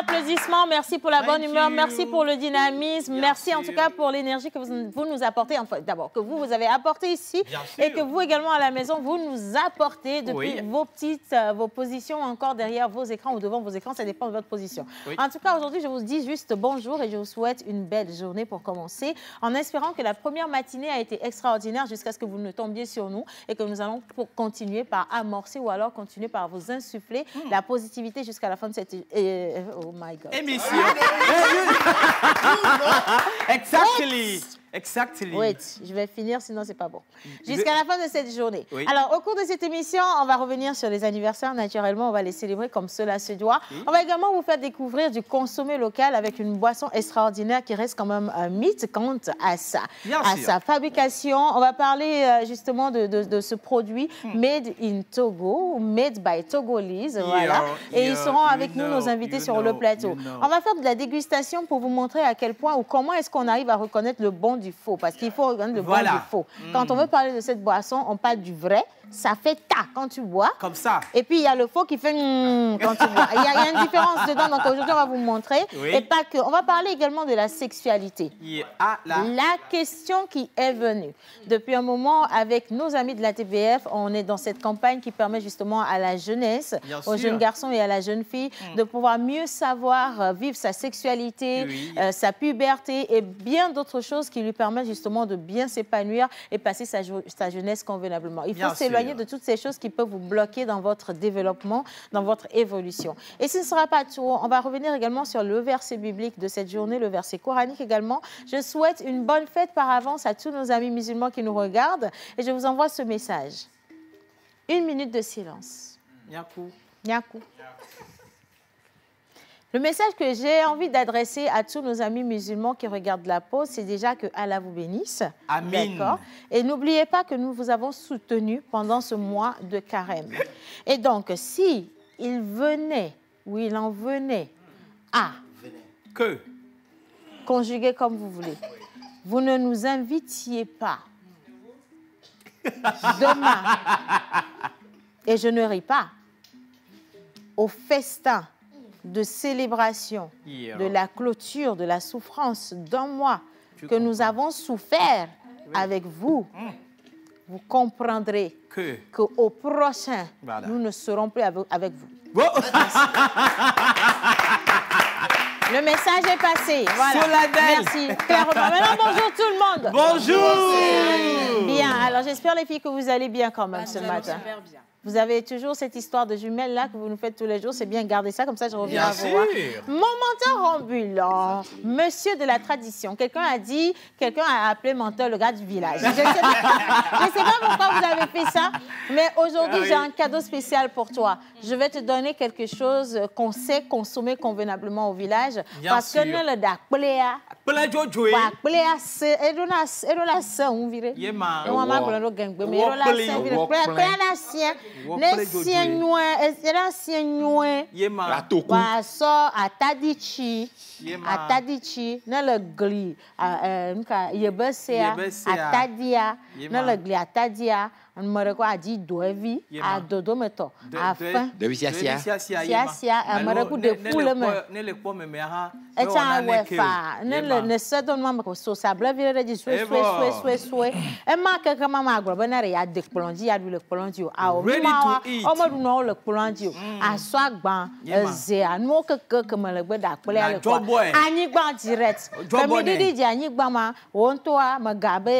applaudissements, merci pour la bonne humeur, merci pour le dynamisme, merci en tout cas pour l'énergie que vous nous apportez. Enfin, d'abord, que vous avez apporté ici et que vous également à la maison, vous nous apportez depuis vos positions encore derrière vos écrans ou devant vos écrans, ça dépend de votre position. En tout cas, aujourd'hui, je vous dis juste bonjour et je vous souhaite une belle journée pour commencer, en espérant que la première matinée a été extraordinaire jusqu'à ce que vous ne tombiez sur nous et que nous allons continuer par amorcer ou alors continuer par vous insuffler la positivité jusqu'à la fin de cette... oh my God. Émission. Exactly. Exactly. Wait, je vais finir, sinon c'est pas bon. Jusqu'à la fin de cette journée. Alors, au cours de cette émission, on va revenir sur les anniversaires. Naturellement, on va les célébrer comme cela se doit. On va également vous faire découvrir du consommé local avec une boisson extraordinaire qui reste quand même un mythe quant à ça. À sa fabrication. On va parler justement de ce produit made in Togo, made by Togolese. Voilà. Et ils seront avec nous, nos invités sur le plateau. On va faire de la dégustation pour vous montrer à quel point ou comment est-ce qu'on arrive à reconnaître le bon du faux, parce qu'il faut reconnaître le bon du faux. Quand on veut parler de cette boisson, on parle du vrai, ça fait ta quand tu bois. Comme ça. Et puis il y a le faux qui fait quand tu bois. Il y a une différence dedans, donc aujourd'hui on va vous montrer. Et pas que. On va parler également de la sexualité. La question qui est venue. Depuis un moment, avec nos amis de la TBF, on est dans cette campagne qui permet justement à la jeunesse, aux jeunes garçons et à la jeune fille, de pouvoir mieux savoir vivre sa sexualité, sa puberté et bien d'autres choses qui lui permettent justement de bien s'épanouir et passer sa jeunesse convenablement. Il faut s'éloigner de toutes ces choses qui peuvent vous bloquer dans votre développement, dans votre évolution. Et ce ne sera pas tout. On va revenir également sur le verset biblique de cette journée, le verset coranique également. Je souhaite une bonne fête par avance à tous nos amis musulmans qui nous regardent et je vous envoie ce message. 1 minute de silence. Nyakou. Nyakou. Le message que j'ai envie d'adresser à tous nos amis musulmans qui regardent la pause, c'est déjà que Allah vous bénisse. Amen. D'accord. Et n'oubliez pas que nous vous avons soutenu pendant ce mois de carême. Et donc, si il venait ou il en venait à conjuguer comme vous voulez, vous ne nous invitiez pas demain, et je ne ris pas, au festin de célébration de la clôture, de la souffrance d'un mois que nous avons souffert avec vous, vous comprendrez qu'au prochain, nous ne serons plus avec vous. Le message est passé. Voilà. Merci. Clairement. Maintenant, bonjour tout le monde. Bonjour. Bien. Alors, j'espère les filles que vous allez bien quand même ce matin. Super bien. Vous avez toujours cette histoire de jumelles là que vous nous faites tous les jours. C'est bien, gardez ça, comme ça je reviens à vous voir. Mon menteur ambulant, monsieur de la tradition. Quelqu'un a appelé menteur le gars du village. Je ne sais pas pourquoi vous avez fait ça, mais aujourd'hui j'ai un cadeau spécial pour toi. Je vais te donner quelque chose qu'on sait consommer convenablement au village. Parce que nous le dakpléa. Atadichi na le gli yebesea atadia na le gli atadia Mareko a dit doevi a dodometo a fin de sia Mareko de poule ne le pomme me ha e cha wefa ne se don mama ko so sabla vire de swe e ma ke kama ma agro na re ya de plonji ya le plonji a o ma o ma du no le plonji a so agban ze anu ke me le gbe da pele le ko anyigba direct kemi didi je anyigba ma o nto a magabe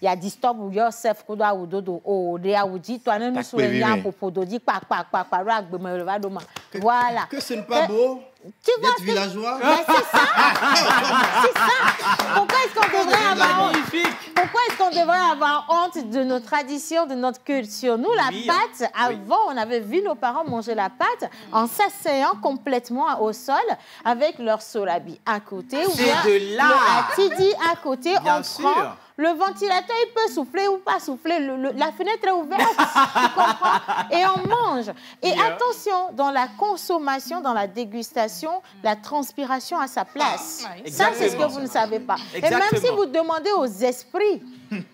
ya disturb yourself ko do awudodo o de awuji to anu so ya popodo di pa ro agbe me le va do ma voilà que ce n'est pas beau. Tu vois, villageois. C'est ça. C'est ça. Pourquoi est-ce qu'on devrait avoir honte? Pourquoi est-ce qu'on devrait avoir honte de nos traditions, de notre culture? Nous, la pâte, avant, on avait vu nos parents manger la pâte en s'asseyant complètement au sol avec leur solabi à côté. C'est de là. Le atidi à côté. On prend Le ventilateur, il peut souffler ou pas souffler. La fenêtre est ouverte, tu comprends? Et on mange. Et attention, dans la consommation, dans la dégustation, la transpiration a sa place. Ça, c'est ce que vous ne savez pas. Exactement. Et même si vous demandez aux esprits,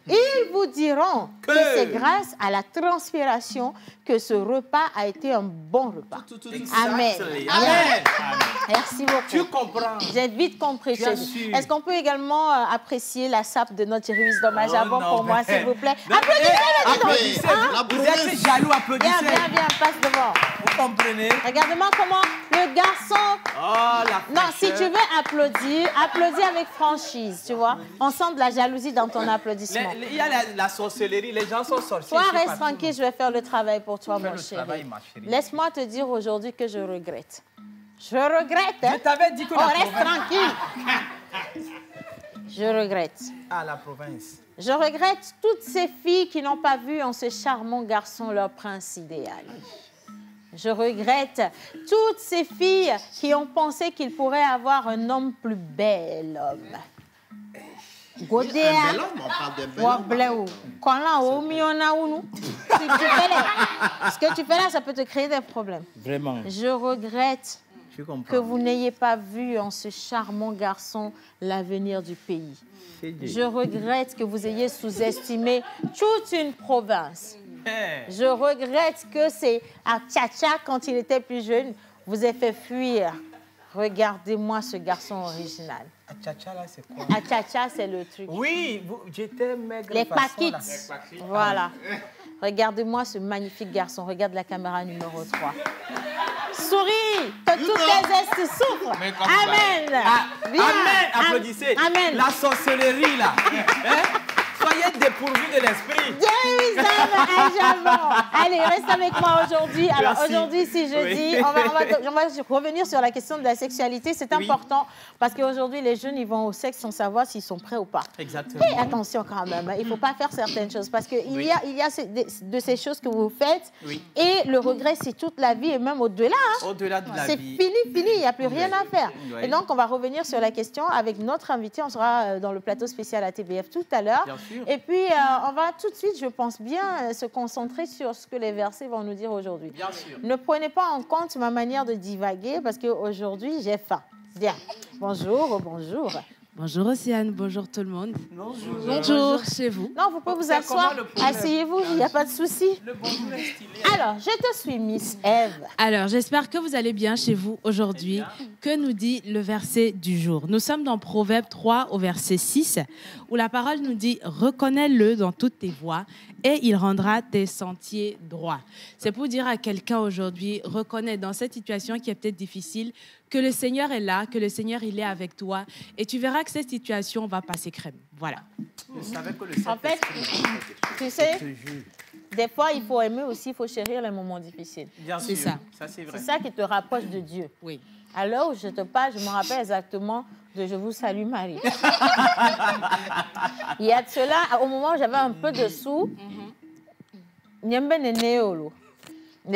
ils vous diront que c'est grâce à la transpiration que ce repas a été un bon repas. Amen. Amen. Merci beaucoup. Tu comprends. J'ai vite compris. Est-ce qu'on peut également apprécier la sape de notre wisdom à Jabon pour moi, s'il vous plaît? Applaudissez. Vous êtes jaloux, applaudissez. Viens, passe devant. Vous comprenez? Regarde-moi comment le garçon... Oh, la Non, si tu veux applaudir, applaudis avec franchise, tu vois. On sent de la jalousie dans ton applaudissement. Il y a la sorcellerie, les gens sont sorciers. Toi, reste tranquille, je vais faire le travail pour toi, mon chéri. Laisse-moi te dire aujourd'hui que je regrette. Je regrette, hein? Je t'avais dit que reste tranquille. Je regrette. Ah, la province. Je regrette toutes ces filles qui n'ont pas vu en ce charmant garçon leur prince idéal. Je regrette toutes ces filles qui ont pensé qu'ils pourraient avoir un homme plus bel homme. Godéa, ce que tu fais là, ça peut te créer des problèmes. Vraiment. Je regrette que vous n'ayez pas vu en ce charmant garçon l'avenir du pays. Je regrette que vous ayez sous-estimé toute une province. Je regrette que c'est à Tchatcha, quand il était plus jeune, vous ait fait fuir. Regardez-moi ce garçon original. Tchatcha, là, c'est quoi? Tchatcha, c'est le truc. Oui, j'étais maigre. Les paquites. Voilà. Regardez-moi ce magnifique garçon. Regarde la caméra numéro 3. Souris, que toutes les estes souffrent. Amen. Amen. Applaudissez. Amen. La sorcellerie, là. Hein? Soyez dépourvus de l'esprit. Allez, reste avec moi aujourd'hui. Alors aujourd'hui, si je dis, on va revenir sur la question de la sexualité. C'est important parce qu'aujourd'hui, les jeunes, ils vont au sexe sans savoir s'ils sont prêts ou pas. Exactement. Et attention quand même, il ne faut pas faire certaines choses parce qu'il y a de ces choses que vous faites et le regret, c'est toute la vie et même au-delà. Hein. Au-delà de la vie. C'est fini, il n'y a plus rien à faire. Et donc, on va revenir sur la question avec notre invité. On sera dans le plateau spécial à TBF tout à l'heure. Et puis, on va tout de suite, je pense bien, se concentrer sur ce que les versets vont nous dire aujourd'hui. Bien sûr. Ne prenez pas en compte ma manière de divaguer parce qu'aujourd'hui, j'ai faim. Bien. Bonjour, bonjour. Bonjour Océane, bonjour tout le monde. Bonjour. Bonjour chez vous. Non, vous pouvez vous asseoir. Asseyez-vous, il n'y a pas de souci. Le bonjour est stylé. Alors, je te suis, Miss Eve. Alors, j'espère que vous allez bien chez vous aujourd'hui. Que nous dit le verset du jour? Nous sommes dans Proverbe 3 au verset 6 où la parole nous dit « Reconnais-le dans toutes tes voies et il rendra tes sentiers droits. » C'est pour dire à quelqu'un aujourd'hui, reconnais dans cette situation qui est peut-être difficile, que le Seigneur est là, que le Seigneur il est avec toi et tu verras que cette situation va passer crème. Voilà. Je savais que le En fait, tu sais, des fois, il faut aimer aussi, il faut chérir les moments difficiles. C'est ça. Ça, c'est vrai. C'est ça qui te rapproche de Dieu. Oui. À l'heure où je te parle, je me rappelle exactement de « Je vous salue Marie ». Il y a de cela, au moment où j'avais un peu de sous, mais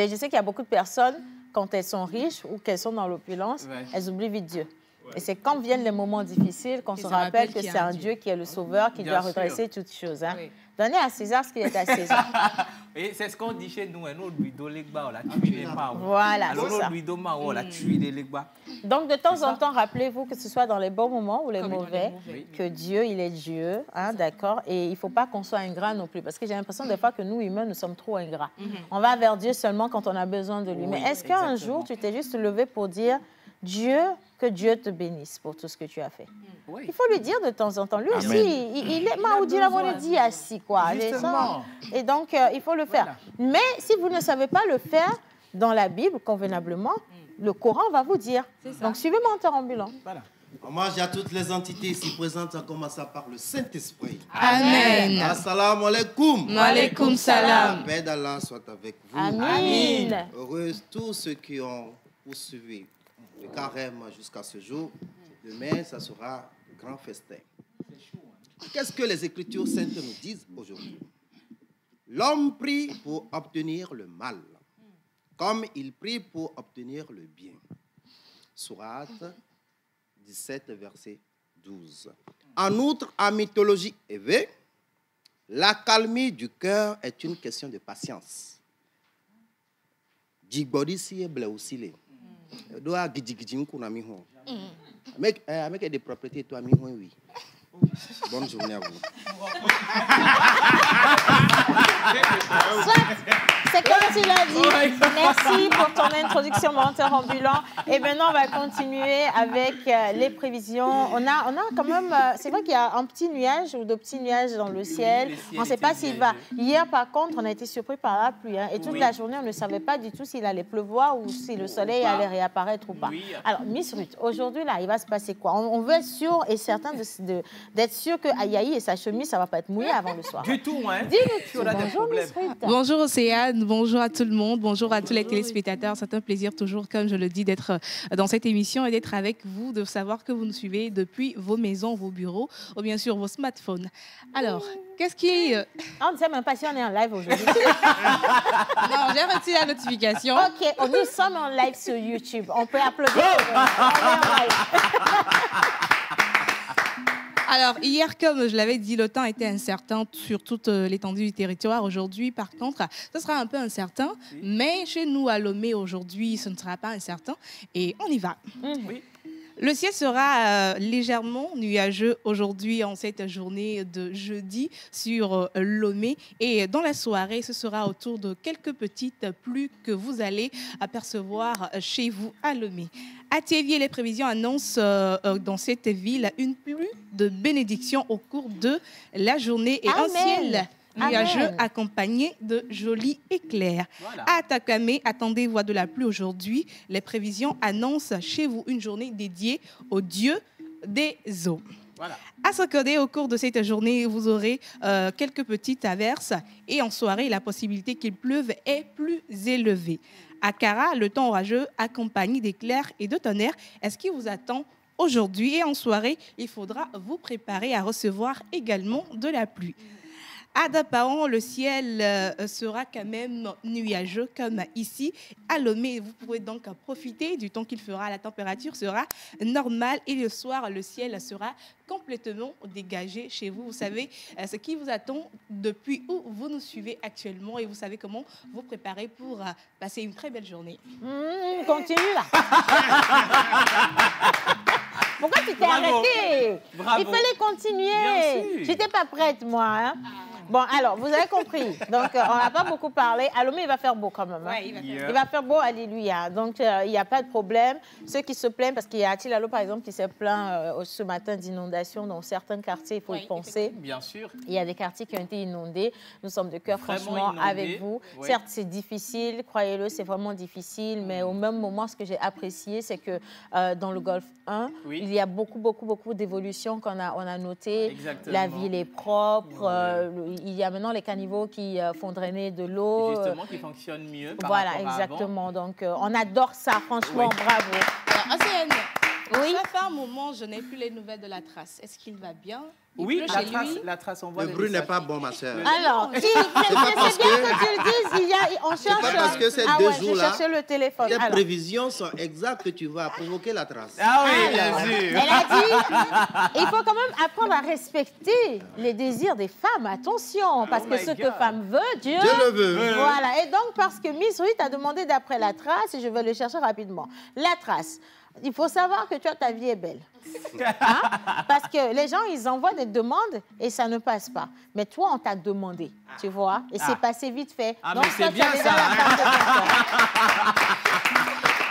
je sais qu'il y a beaucoup de personnes, quand elles sont riches ou qu'elles sont dans l'opulence, elles oublient vite Dieu. Et c'est quand viennent les moments difficiles qu'on se rappelle que c'est un Dieu qui est le Sauveur, qui doit redresser toutes choses. Hein. Oui. Donnez à César ce qui est à César. Et c'est ce qu'on dit chez nous. Voilà, c'est ça. Donc, de temps en temps, rappelez-vous que ce soit dans les bons moments ou les mauvais, que Dieu, il est Dieu, hein, d'accord? Et il ne faut pas qu'on soit ingrat non plus. Parce que j'ai l'impression des fois que nous, humains, nous sommes trop ingrats. On va vers Dieu seulement quand on a besoin de lui. Mais est-ce qu'un jour, tu t'es juste levé pour dire « Dieu, que Dieu te bénisse pour tout ce que tu as fait. » Il faut lui dire de temps en temps. Lui aussi, il est maudit, là, on dit assis, quoi. Et donc, il faut le faire. Mais si vous ne savez pas le faire dans la Bible, convenablement, le Coran va vous dire. Donc, suivez mon menteur ambulant. Voilà. Hommage à toutes les entités ici présentes, en commençant par le Saint-Esprit. Amen. Assalamu alaikum. Wa alaikum salam. La paix d'Allah soit avec vous. Amen. Heureuse tous ceux qui ont poursuivi le carême jusqu'à ce jour. Demain, ça sera grand festin. Qu'est-ce que les Écritures saintes nous disent aujourd'hui? L'homme prie pour obtenir le mal, comme il prie pour obtenir le bien. Sourate 17, verset 12. En outre, en mythologie éveillée, la calmie du cœur est une question de patience. Jigbodi si est bleu aussi les. Doa gidjigidjim kuna miho. Avec des propriétés toi miho oui. Bonne journée à vous. C'est comme tu l'as dit. Merci pour ton introduction, menteur ambulant. Et maintenant, on va continuer avec les prévisions. On a quand même... c'est vrai qu'il y a un petit nuage ou de petits nuages dans le ciel. On ne sait pas s'il va... Hier, par contre, on a été surpris par la pluie. Hein, et toute la journée, on ne savait pas du tout s'il allait pleuvoir ou si le soleil allait réapparaître ou pas. Alors, Miss Ruth, aujourd'hui, là, il va se passer quoi? On veut être sûr et certain d'être sûr que Ayaï et sa chemise, ça ne va pas être mouillé avant le soir. Du tout, hein? Dis-nous tout. Bonjour, Miss Ruth. Bonjour, Océane. Bonjour à tout le monde. Bonjour à tous les téléspectateurs. C'est un plaisir toujours, comme je le dis, d'être dans cette émission et d'être avec vous, de savoir que vous nous suivez depuis vos maisons, vos bureaux ou bien sûr vos smartphones. Alors, qu'est-ce qui est... On ne sait même pas si on est en live aujourd'hui. Non, j'ai reçu la notification. OK, nous sommes en live sur YouTube. On peut applaudir. On est en live. Alors, hier, comme je l'avais dit, le temps était incertain sur toute l'étendue du territoire. Aujourd'hui, par contre, ce sera un peu incertain. Oui. Mais chez nous, à Lomé, aujourd'hui, ce ne sera pas incertain. Et on y va. Oui. Le ciel sera légèrement nuageux aujourd'hui en cette journée de jeudi sur Lomé. Et dans la soirée, ce sera autour de quelques petites pluies que vous allez apercevoir chez vous à Lomé. À Thiéviers, les prévisions annoncent dans cette ville une pluie de bénédiction au cours de la journée et un ciel nuageux accompagné de jolis éclairs. Voilà. À Takamé, attendez-vous à de la pluie aujourd'hui. Les prévisions annoncent chez vous une journée dédiée au dieu des eaux. Voilà. À Sokodé, au cours de cette journée, vous aurez quelques petites averses et en soirée, la possibilité qu'il pleuve est plus élevée. À Kara, le temps orageux accompagné d'éclairs et de tonnerres est ce qui vous attend aujourd'hui. Et en soirée, il faudra vous préparer à recevoir également de la pluie. À Dapaon, le ciel sera quand même nuageux comme ici. À Lomé, vous pourrez donc profiter du temps qu'il fera. La température sera normale et le soir, le ciel sera complètement dégagé chez vous. Vous savez ce qui vous attend depuis où vous nous suivez actuellement et vous savez comment vous préparer pour passer une très belle journée. Continue là. Pourquoi tu t'es arrêté? Bravo. Il fallait continuer. J'étais pas prête, moi. Hein? Bon, alors, vous avez compris. Donc, on n'a pas beaucoup parlé. À Lomé, il va faire beau quand même. Hein? Ouais, il va faire beau, alléluia. Donc, il n'y a pas de problème. Ceux qui se plaignent, parce qu'il y a Atilalo, par exemple, qui s'est plaint ce matin d'inondations dans certains quartiers, il faut y penser. Bien sûr. Il y a des quartiers qui ont été inondés. Nous sommes de cœur, franchement, avec vous. Oui. Certes, c'est difficile, croyez-le, c'est vraiment difficile. Mais au même moment, ce que j'ai apprécié, c'est que dans le Golfe 1, il y a beaucoup d'évolutions qu'on a notées. Exactement. La ville est propre. Il y a maintenant les caniveaux qui font drainer de l'eau. Justement, qui fonctionnent mieux par voilà, rapport à exactement. avant. Donc, on adore ça, franchement, bravo. Océane, oui. Ça fait un moment, je n'ai plus les nouvelles de la trace. Est-ce qu'il va bien? Oui, la trace, on voit. Le bruit n'est pas bon, ma soeur. Alors, c'est bien que tu le dises. On cherche. Pas parce que ces 2 jours-là, le téléphone. Les prévisions sont exactes que tu vas provoquer la trace. Ah oui, bien sûr. Elle a dit, il faut quand même apprendre à respecter les désirs des femmes. Attention, parce que ce que femme veut, Dieu le veut. Voilà. Et donc, parce que Miss Ruth a demandé d'après la trace, et je vais le chercher rapidement. La trace. Il faut savoir que ta vie est belle. Hein? Parce que les gens, ils envoient des demandes et ça ne passe pas. Mais toi, on t'a demandé, tu vois, et c'est passé vite fait. Ah, donc, mais c'est bien ça.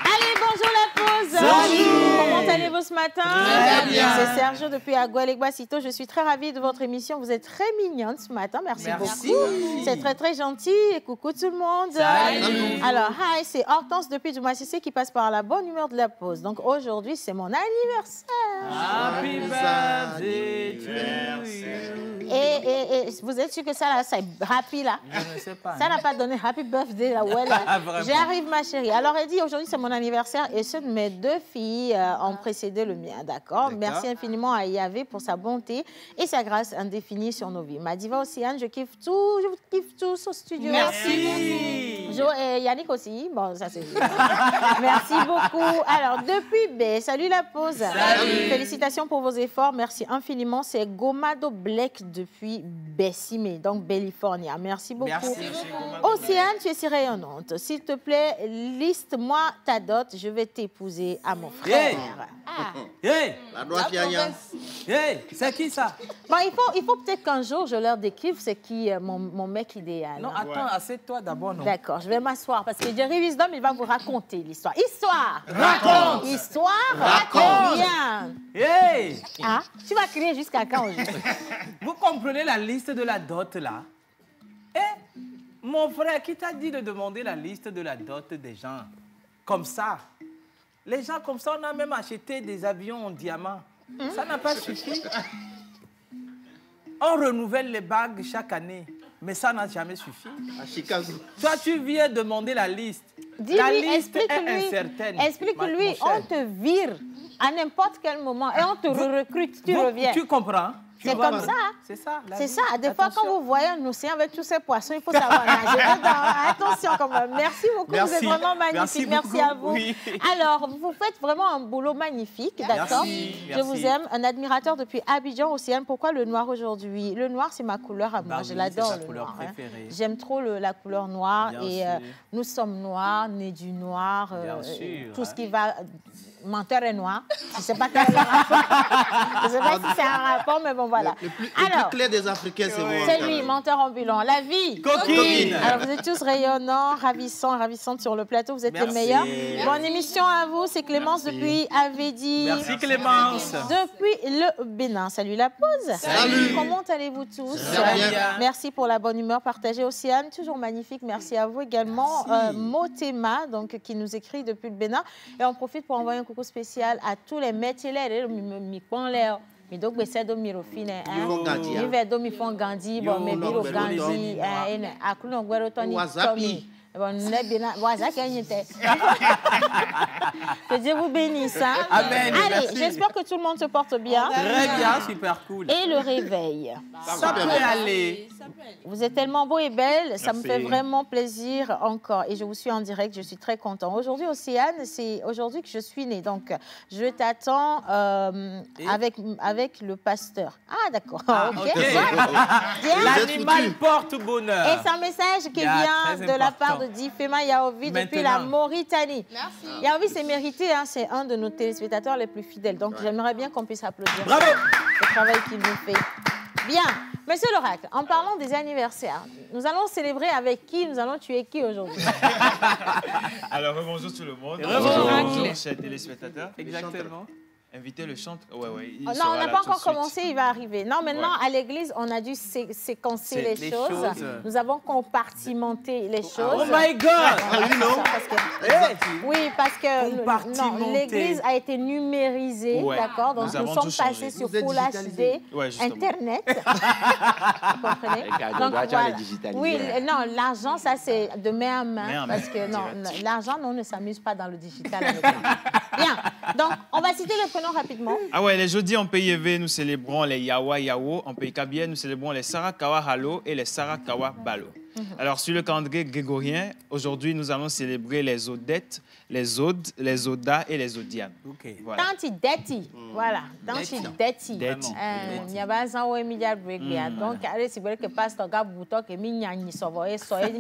Allez, bonjour la pause. Salut. Comment allez-vous ce matin? Très bien. C'est Sergio depuis Agualéguacito. Je suis très ravie de votre émission. Vous êtes très mignonne ce matin. Merci beaucoup. C'est très gentil. Et coucou tout le monde. Salut. Alors, hi, c'est Hortense depuis Dumassissé qui passe par la bonne humeur de la pause. Donc aujourd'hui, c'est mon anniversaire. Happy birthday to you. Et vous êtes sûr que ça, là, c'est happy, là? Je ne sais pas. Ça n'a pas donné happy birthday, là. Ouais, là. J'arrive, ma chérie. Alors, elle dit, aujourd'hui, c'est mon anniversaire et ceux de mes 2 filles ont précédé le mien, d'accord? Merci infiniment à Yahvé pour sa bonté et sa grâce indéfinie sur nos vies. Ma diva Océane, je kiffe tout au studio. Merci. Et Yannick aussi. Bon, ça c'est... Merci beaucoup. Alors, depuis B, salut la pause. Salut. Félicitations pour vos efforts. Merci infiniment. C'est Gomado Black depuis Bessimé, donc California. Merci beaucoup. Merci. Océane, tu es si rayonnante. S'il te plaît, liste-moi ta dot. Je vais t'épouser à mon frère. Hey. Ah. La droite, Yaya. C'est qui ça? Bon, il faut peut-être qu'un jour, je leur décrive c'est qui mon mec idéal. Non, attends, assieds-toi d'abord, non? D'accord, je vais m'asseoir parce que Jerry Wisdom, il va vous raconter l'histoire. Histoire! Raconte! Histoire! Raconte! Bien! Hey! Ah, tu vas crier jusqu'à quand aujourd'hui? Vous comprenez la liste de la dot, là? Eh, mon frère, qui t'a dit de demander la liste de la dot des gens? Comme ça. Les gens comme ça, on a même acheté des avions en diamant. Ça n'a pas suffi. On renouvelle les bagues chaque année. Mais ça n'a jamais suffi. À Chicago. Toi, tu viens demander la liste. La Dis-lui, liste est explique-lui, incertaine. explique-lui, mon cher. on te vire à n'importe quel moment et on te recrute, tu reviens. Tu comprends? Tu C'est vois, comme ça. C'est ça. la C'est vie. ça. Des fois, quand Attention. vous voyez un océan avec tous ces poissons, il faut savoir nager dedans. Attention quand même. Merci beaucoup. Vous Merci. êtes vraiment magnifique. Merci Merci à beaucoup. vous. Oui. Alors, vous faites vraiment un boulot magnifique. D'accord? Merci. Je vous aime. Un admirateur depuis Abidjan, Océane. Pourquoi le noir aujourd'hui? Le noir, c'est ma couleur à moi. Bah Je oui, l'adore, c'est ta le couleur noir. Hein. préférée. J'aime trop la couleur noire. Bien et sûr. nous sommes noirs, nés du noir. Bien sûr, tout ce hein. qui va... Menteur est noir. Je ne sais pas quel est le rapport. Je ne sais pas si c'est un rapport, mais bon, voilà. Le plus Alors, clair des Africains, c'est moi. c'est lui, menteur ambulant. La vie. Coquine. Alors, vous êtes tous rayonnants, ravissants, ravissantes sur le plateau. Vous êtes les Merci. meilleurs. Bonne émission à vous. C'est Clémence depuis Avedi. Merci Clémence. Depuis le Bénin. Salut la pause. Salut. Comment allez-vous tous? Très bien. Merci pour la bonne humeur partagée. Océane, toujours magnifique. Merci à vous également. Motema, donc, qui nous écrit depuis le Bénin. Et on profite pour envoyer un coucou spécial à tous les métiers. Mi do gbese do mi rofine mi ve do mi fon gandi bon me biro gandi akuno gwero toni tomi bon ne bina waza kenyete. Que Dieu vous bénisse. Hein? Amen. Allez, Merci. j'espère que tout le monde se porte bien. Très bien, super cool. Et le réveil. Ça peut aller. Vous êtes tellement beau et belle, ça me fait vraiment plaisir encore. Et je vous suis en direct, je suis très content. Aujourd'hui, Océane, c'est aujourd'hui que je suis née. Donc, je t'attends avec le pasteur. Ah, d'accord. Ah, ok. ok. Bien. L'animal porte bonheur. Et c'est un message qui vient très de la part important. de Difema Yaovi depuis la Mauritanie. Merci. Yaovi, c'est mérité, hein, c'est un de nos téléspectateurs les plus fidèles. Donc, j'aimerais bien qu'on puisse applaudir Bravo. le travail qu'il nous fait. Bien. Monsieur l'oracle, en parlant des anniversaires, nous allons célébrer avec qui? Nous allons tuer qui aujourd'hui? Alors, bonjour tout le monde. Bonjour. Chers téléspectateurs. Exactement. Inviter le chanteur. Ouais. Non, on n'a pas encore commencé, il va arriver. Non, maintenant, à l'église, on a dû séquencer les choses. Nous avons compartimenté les choses. Oh my God. Oui, parce que Compartimenté. l'église a été numérisée, Ouais. d'accord? Donc, Nous nous avons sommes tout changé. passés sur Vous êtes Full digitalisé. HD, Ouais, justement. Internet. Vous comprenez? Donc, voilà. Oui, non, l'argent, ça, c'est de main à main. Main à main, Parce que non, direct. l'argent, non, on ne s'amuse pas dans le digital. Avec Bien. Donc, on va citer les prénoms rapidement. Ah ouais, les jeudis en pays élevé, nous célébrons les Yawa Yawo. En pays kabien, nous célébrons les Sarakawa Halo et les Sarakawa Balo. Alors, sur le calendrier grégorien, aujourd'hui, nous allons célébrer les Odettes, les Odes, les Odas et les Odianes. Ok. Voilà. Tanti Detti. Voilà. Tanti Detti. Detti. Nyabaza ou Emilia Breglia. Donc, allez, si vous voulez que pasteur Gabouto, que Mignani Sovo, et Soye,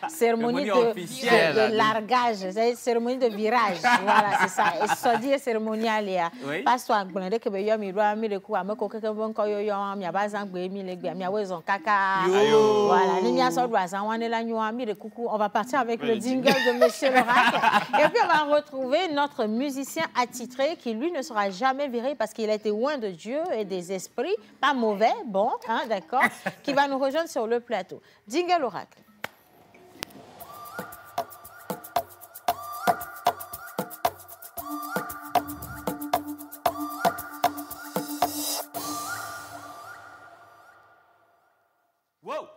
cérémonie de largage, c'est cérémonie de virage. Voilà, c'est ça. Et Sodi, cérémonie aléa. Oui. Pasteur Gblende, que Beyo, Miro, Mirekou, Ameko, que Bon Koyo, Miabaza, Mile, Miawezon, Kaka. Voilà. Ninia Sodwazan, Wanela, Mirekou. On va partir avec le jingle de Monsieur l'Oracle. Et puis, on va retrouver notre musicien attitré qui, lui, ne sera jamais viré parce qu'il a été loin de Dieu et des esprits, pas mauvais, bon, hein, d'accord, qui va nous rejoindre sur le plateau. Jingle Oracle. Wow.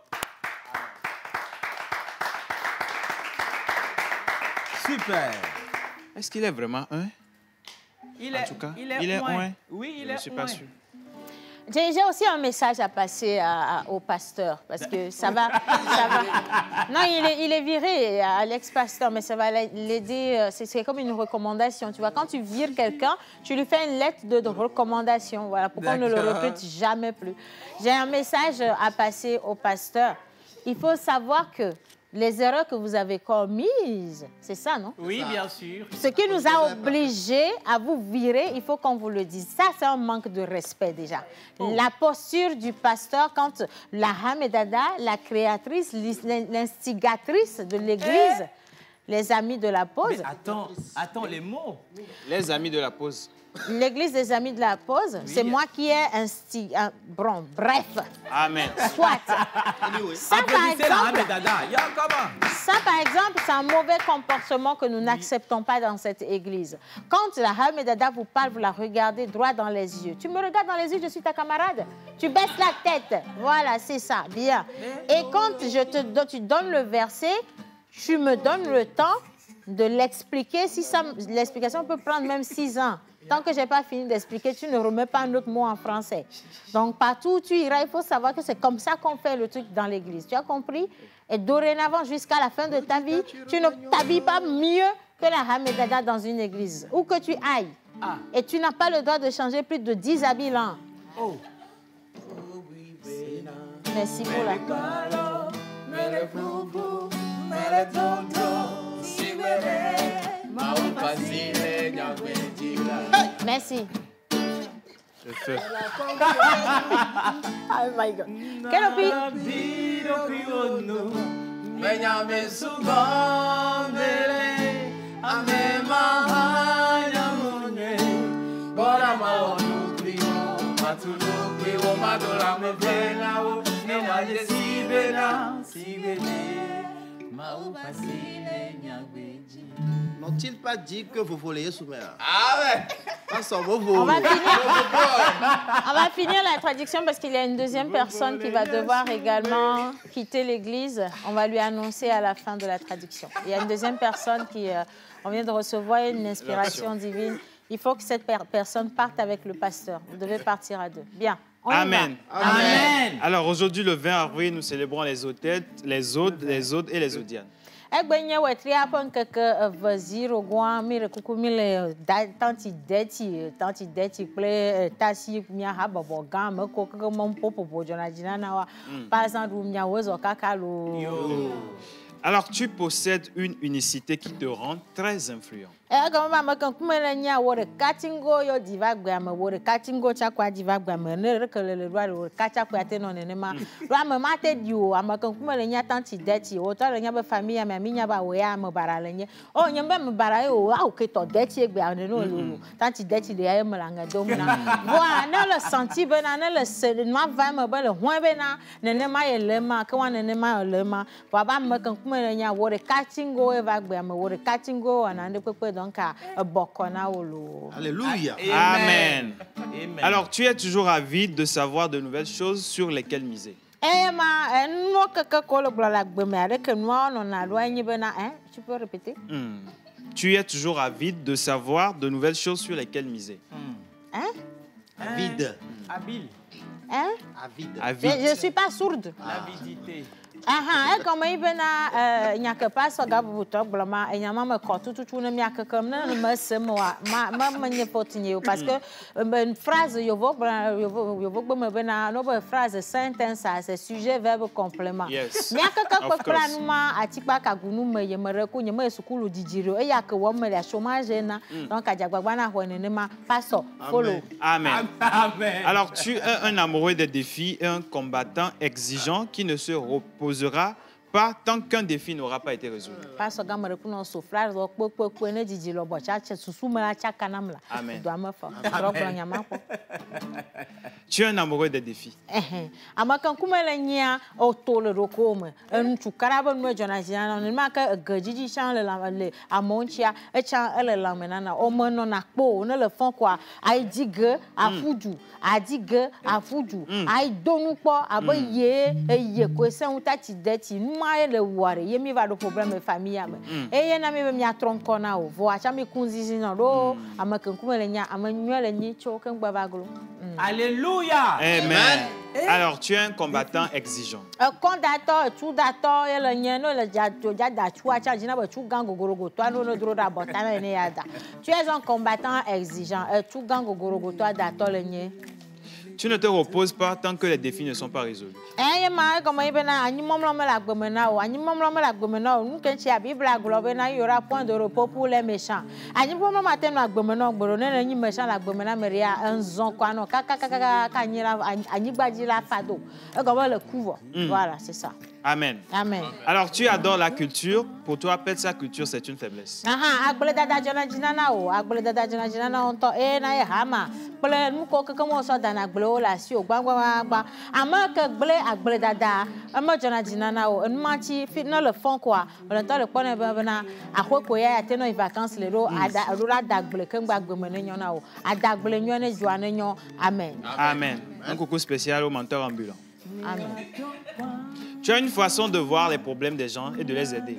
Super. Est-ce qu'il est vraiment un? Il En est, tout cas, il est il est oint. oint. Oui, il Je est ne suis pas oint. sûr. J'ai aussi un message à passer au pasteur, parce que ça va... Non, il est viré à l'ex-pasteur, mais ça va l'aider. C'est comme une recommandation. Tu vois, quand tu vires quelqu'un, tu lui fais une lettre de recommandation. Voilà, pour qu'on ne le recrute jamais plus. J'ai un message à passer au pasteur. Il faut savoir que les erreurs que vous avez commises, c'est ça, non? Oui, bien sûr. Ce qui nous a obligés à vous virer, il faut qu'on vous le dise. Ça, c'est un manque de respect déjà. La posture du pasteur quand la Hamedada, la créatrice, l'instigatrice de l'Église, les amis de la pause... Mais attends, les mots. Les amis de la pause. L'Église des amis de la pause, oui. C'est moi qui ai bon, bref. Amen. Soit. Ça, par exemple, c'est un mauvais comportement que nous n'acceptons pas dans cette Église. Quand la Hamedada vous parle, vous la regardez droit dans les yeux. Tu me regardes dans les yeux, je suis ta camarade. Tu baisses la tête. Voilà, c'est ça. Bien. Et quand tu donnes le verset, tu me donnes le temps de l'expliquer. Si l'explication peut prendre même 6 ans. Tant que je n'ai pas fini d'expliquer, tu ne remets pas un autre mot en français. Donc, partout où tu iras, il faut savoir que c'est comme ça qu'on fait le truc dans l'Église. Tu as compris? Et dorénavant, jusqu'à la fin de ta vie, tu ne t'habilles pas mieux que la Hamedada dans une église. Où que tu ailles. Et tu n'as pas le droit de changer plus de 10 habits là. Oh. Merci pour la... Merci. Je fais. Oh my God. Keropi. N'ont-ils pas dit que vous voliez sous mer? Ah ouais. On va finir la traduction parce qu'il y a une deuxième personne qui va devoir également quitter l'église. On va lui annoncer à la fin de la traduction. Il y a une deuxième personne qui... on vient de recevoir une inspiration divine. Il faut que cette personne parte avec le pasteur. Vous devez partir à 2. Bien. Amen. Amen. Alors aujourd'hui, le 20 avril, nous célébrons les Odètes, les Odes et les Odianes. Egbenye wetri apon keke vaziro gwa mire kukumile tanti deti ple tasi mia haba boga me ko keke mompopo bojona jinana wa par exemple mia wezo kakalo. Alors tu possèdes une unicité qui te rend très influent. Comme ma kan kumele nya wore katingo yo divagwa me wore katingo chakwa divagwa me ne rekele le roi wore kacha kwa teno ne ma roi me mate dio amakan kumele nya tanti deti o to le nya be famille me minya ba we ya me barale nye o nya be me barale o a o ke to deti egbe ane no lo tanti deti de ya me langa do na wa na le senti be na le se no va me be le hwan be na ne ma ye le ma ke wa ne ma le ma baba me kan kumele nya wore katingo e va gbe me wore katingo ana de pepe. Alléluia. Amen. Amen. Alors, tu es toujours avide de savoir de nouvelles choses sur lesquelles miser. Tu peux répéter? Tu es toujours avide de savoir de nouvelles choses sur lesquelles miser. Avide. Habile. Avide. Je ne suis pas sourde. L'avidité. Comme il y a que pas ça gabu toblama et yama me kotu tout ne miaka comme ne me semoa ma me potinye parce que une phrase yo vok me bena no phrase sentence c'est sujet verbe complément miaka ka planuma atipa ka gunu me yemere ko nyema sukulu dijiro e ya ke wo me la chômage na donc ajagbagba na ho ne ma passo follow. Amen. Amen. Alors tu es un amoureux des défis et un combattant exigeant qui ne se reposera pas tant qu'un défi n'aura pas été résolu. Amen. Tu es un amoureux des défis. Le ware yemi va do problème famille ame e ye na me mi atron kona o vo acha mi kunzizi no do amakan kuma le nya amanyu le nyi cho kan gba baglo Alléluia. Amen. Alors, tu es un combattant exigeant. Tu es un combattant exigeant. Tu ne te reposes pas tant que les défis ne sont pas résolus. Il y aura point de repos pour les méchants. Voilà, c'est ça. Amen. Amen. Alors, tu adores la culture. Pour toi, perdre sa culture, c'est une faiblesse. Amen. Un coucou spécial au mentor ambulant. Amen. Tu as une façon de voir les problèmes des gens et de les aider.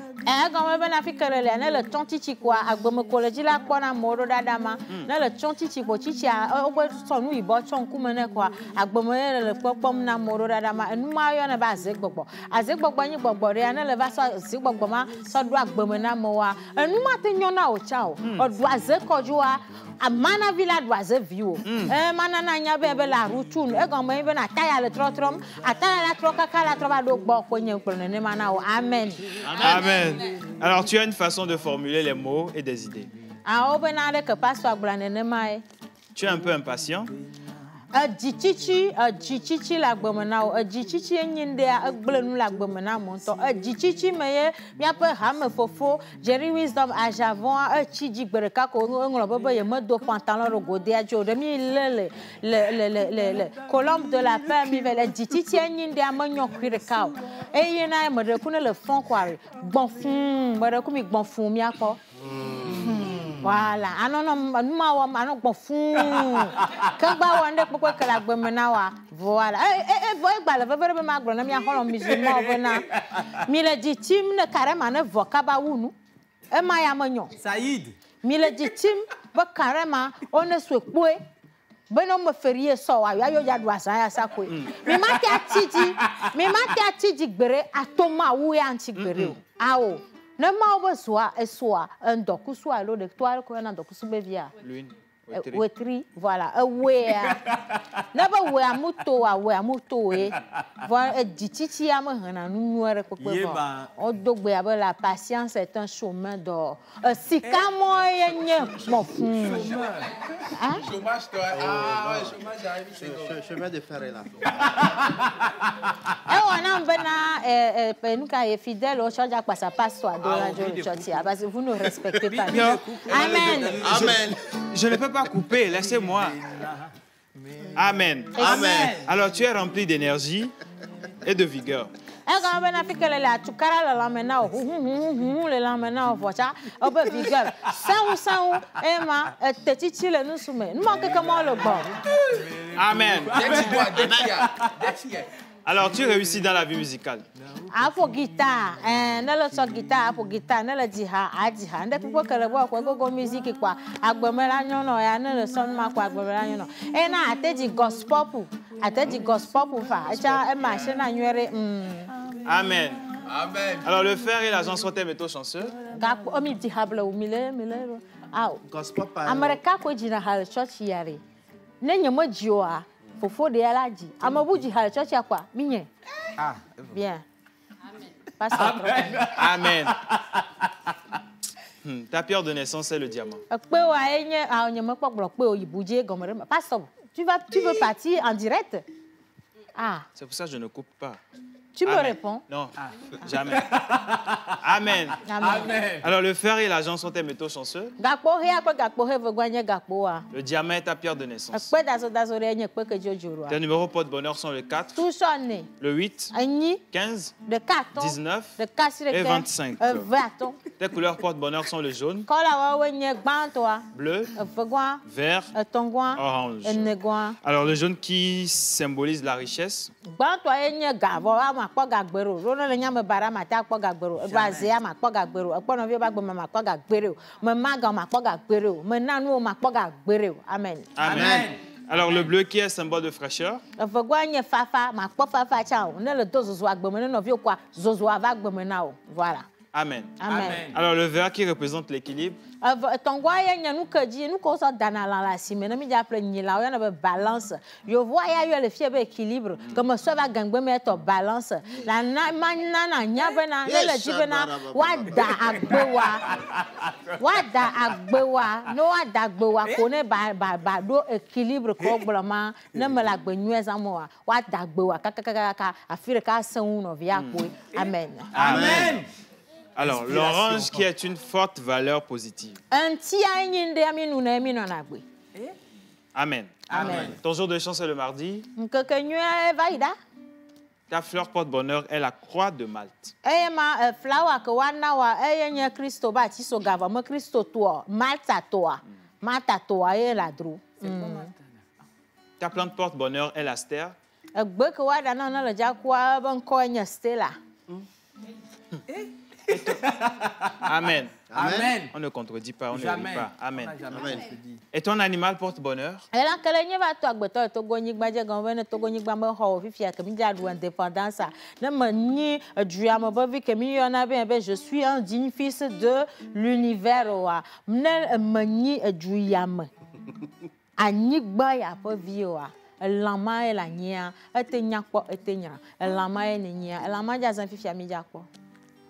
Amana villa doise view. Manana nyabe la routine. Na taya le trotrom. Ataya la troka kala trova do bo konye ne mana o. Amen. Amen. Alors tu as une façon de formuler les mots et des idées. Tu es un peu impatient. Jichichi la gbomenao jichichi enyinde agblenu la gbomenao monto jichichi meye miape hame fofo Jerry Wisdom a javon chi jigbereka ko nglo bebe ye medo pantalon rogode ajo de mi le colombe de la paix mi vele jichichi enyinde amanyo kwireka eye na me rekune le fond kware gbonfun me rekumi gbonfun mi akọ. Voilà, voilà. Saïd. Me ferie so wa yo ya do asan ya sakwe me mate atiji gbere atoma wu ya anti gbere awo ne ma obosoa esoa ndoku so alo de toile ko na ndoku so be via wetri voilà wea never wea moto e voilà dititi am hana nuere ko pe o dogbe aba la patience est un chemin d'or sika mo yenye mo fun chômage chômage arrive chemin de fer là on bena penuka est fidèle au charge passa passe toi de radio church parce que vous ne respectez pas. Amen. Amen. Je ne peux pas couper, laissez-moi. Amen. Amen. Alors tu es rempli d'énergie et de vigueur. Amen. Alors tu réussis dans la vie musicale. Apo guitare, ne le so guitare, apo guitare, ne le diha, adiha. Nde pipo kelebo kwa gogo musique kwa. Agbemela nyono ya ne le son ma kwa agbemela nyono. Na ateji gospel fa. Acha e marché na nyere. Amen. Amen. Alors le frère et l'agent sont tes métaux chanceux. Gapo omi diable o mile. Ah. Gospel pa. America ko jina hal church yare. Ne nyemo jioa. Fofo de alaji. Amabuji hal church akwa. Minye. Ah. Bien. Amen. Amen. Ta pierre de naissance, c'est le diamant. Pasteur, tu veux partir en direct? Ah. C'est pour ça que je ne coupe pas. Tu me réponds? Non, jamais. Amen. Amen. Alors le fer et l'argent sont tes métaux chanceux. Le diamant est ta pierre de naissance. Tes numéros porte-bonheur sont le 4, le 8, 15, 19 et 25. Tes couleurs porte-bonheur sont le jaune, bleu, vert, orange. Alors le jaune qui symbolise la richesse. Amen. Amen. Alors, le bleu qui est symbole de fraîcheur. Voilà. Amen. Amen. Alors, le vert qui représente l'équilibre. Balance. Yo vois ya le fièvre équilibre comme ça va gangbe mettre balance la na na nya bena le jibena wada agbewa no wada agbewa ko ne ba do équilibre ko gloma ne me la gbenyu ezamo wada agbewa kaka afire ka san no via ko amen. Amen. Alors, l'orange qui est une forte valeur positive. Amen. Amen. Ton jour de chance, c'est le mardi. Ta fleur porte-bonheur est la croix de Malte. Ta plante porte-bonheur est l'astère. Amen. Amen. On ne contredit pas, on ne Jamais. rit pas. Amen. Amen. Et ton animal porte bonheur? Je suis un digne fils de l'univers.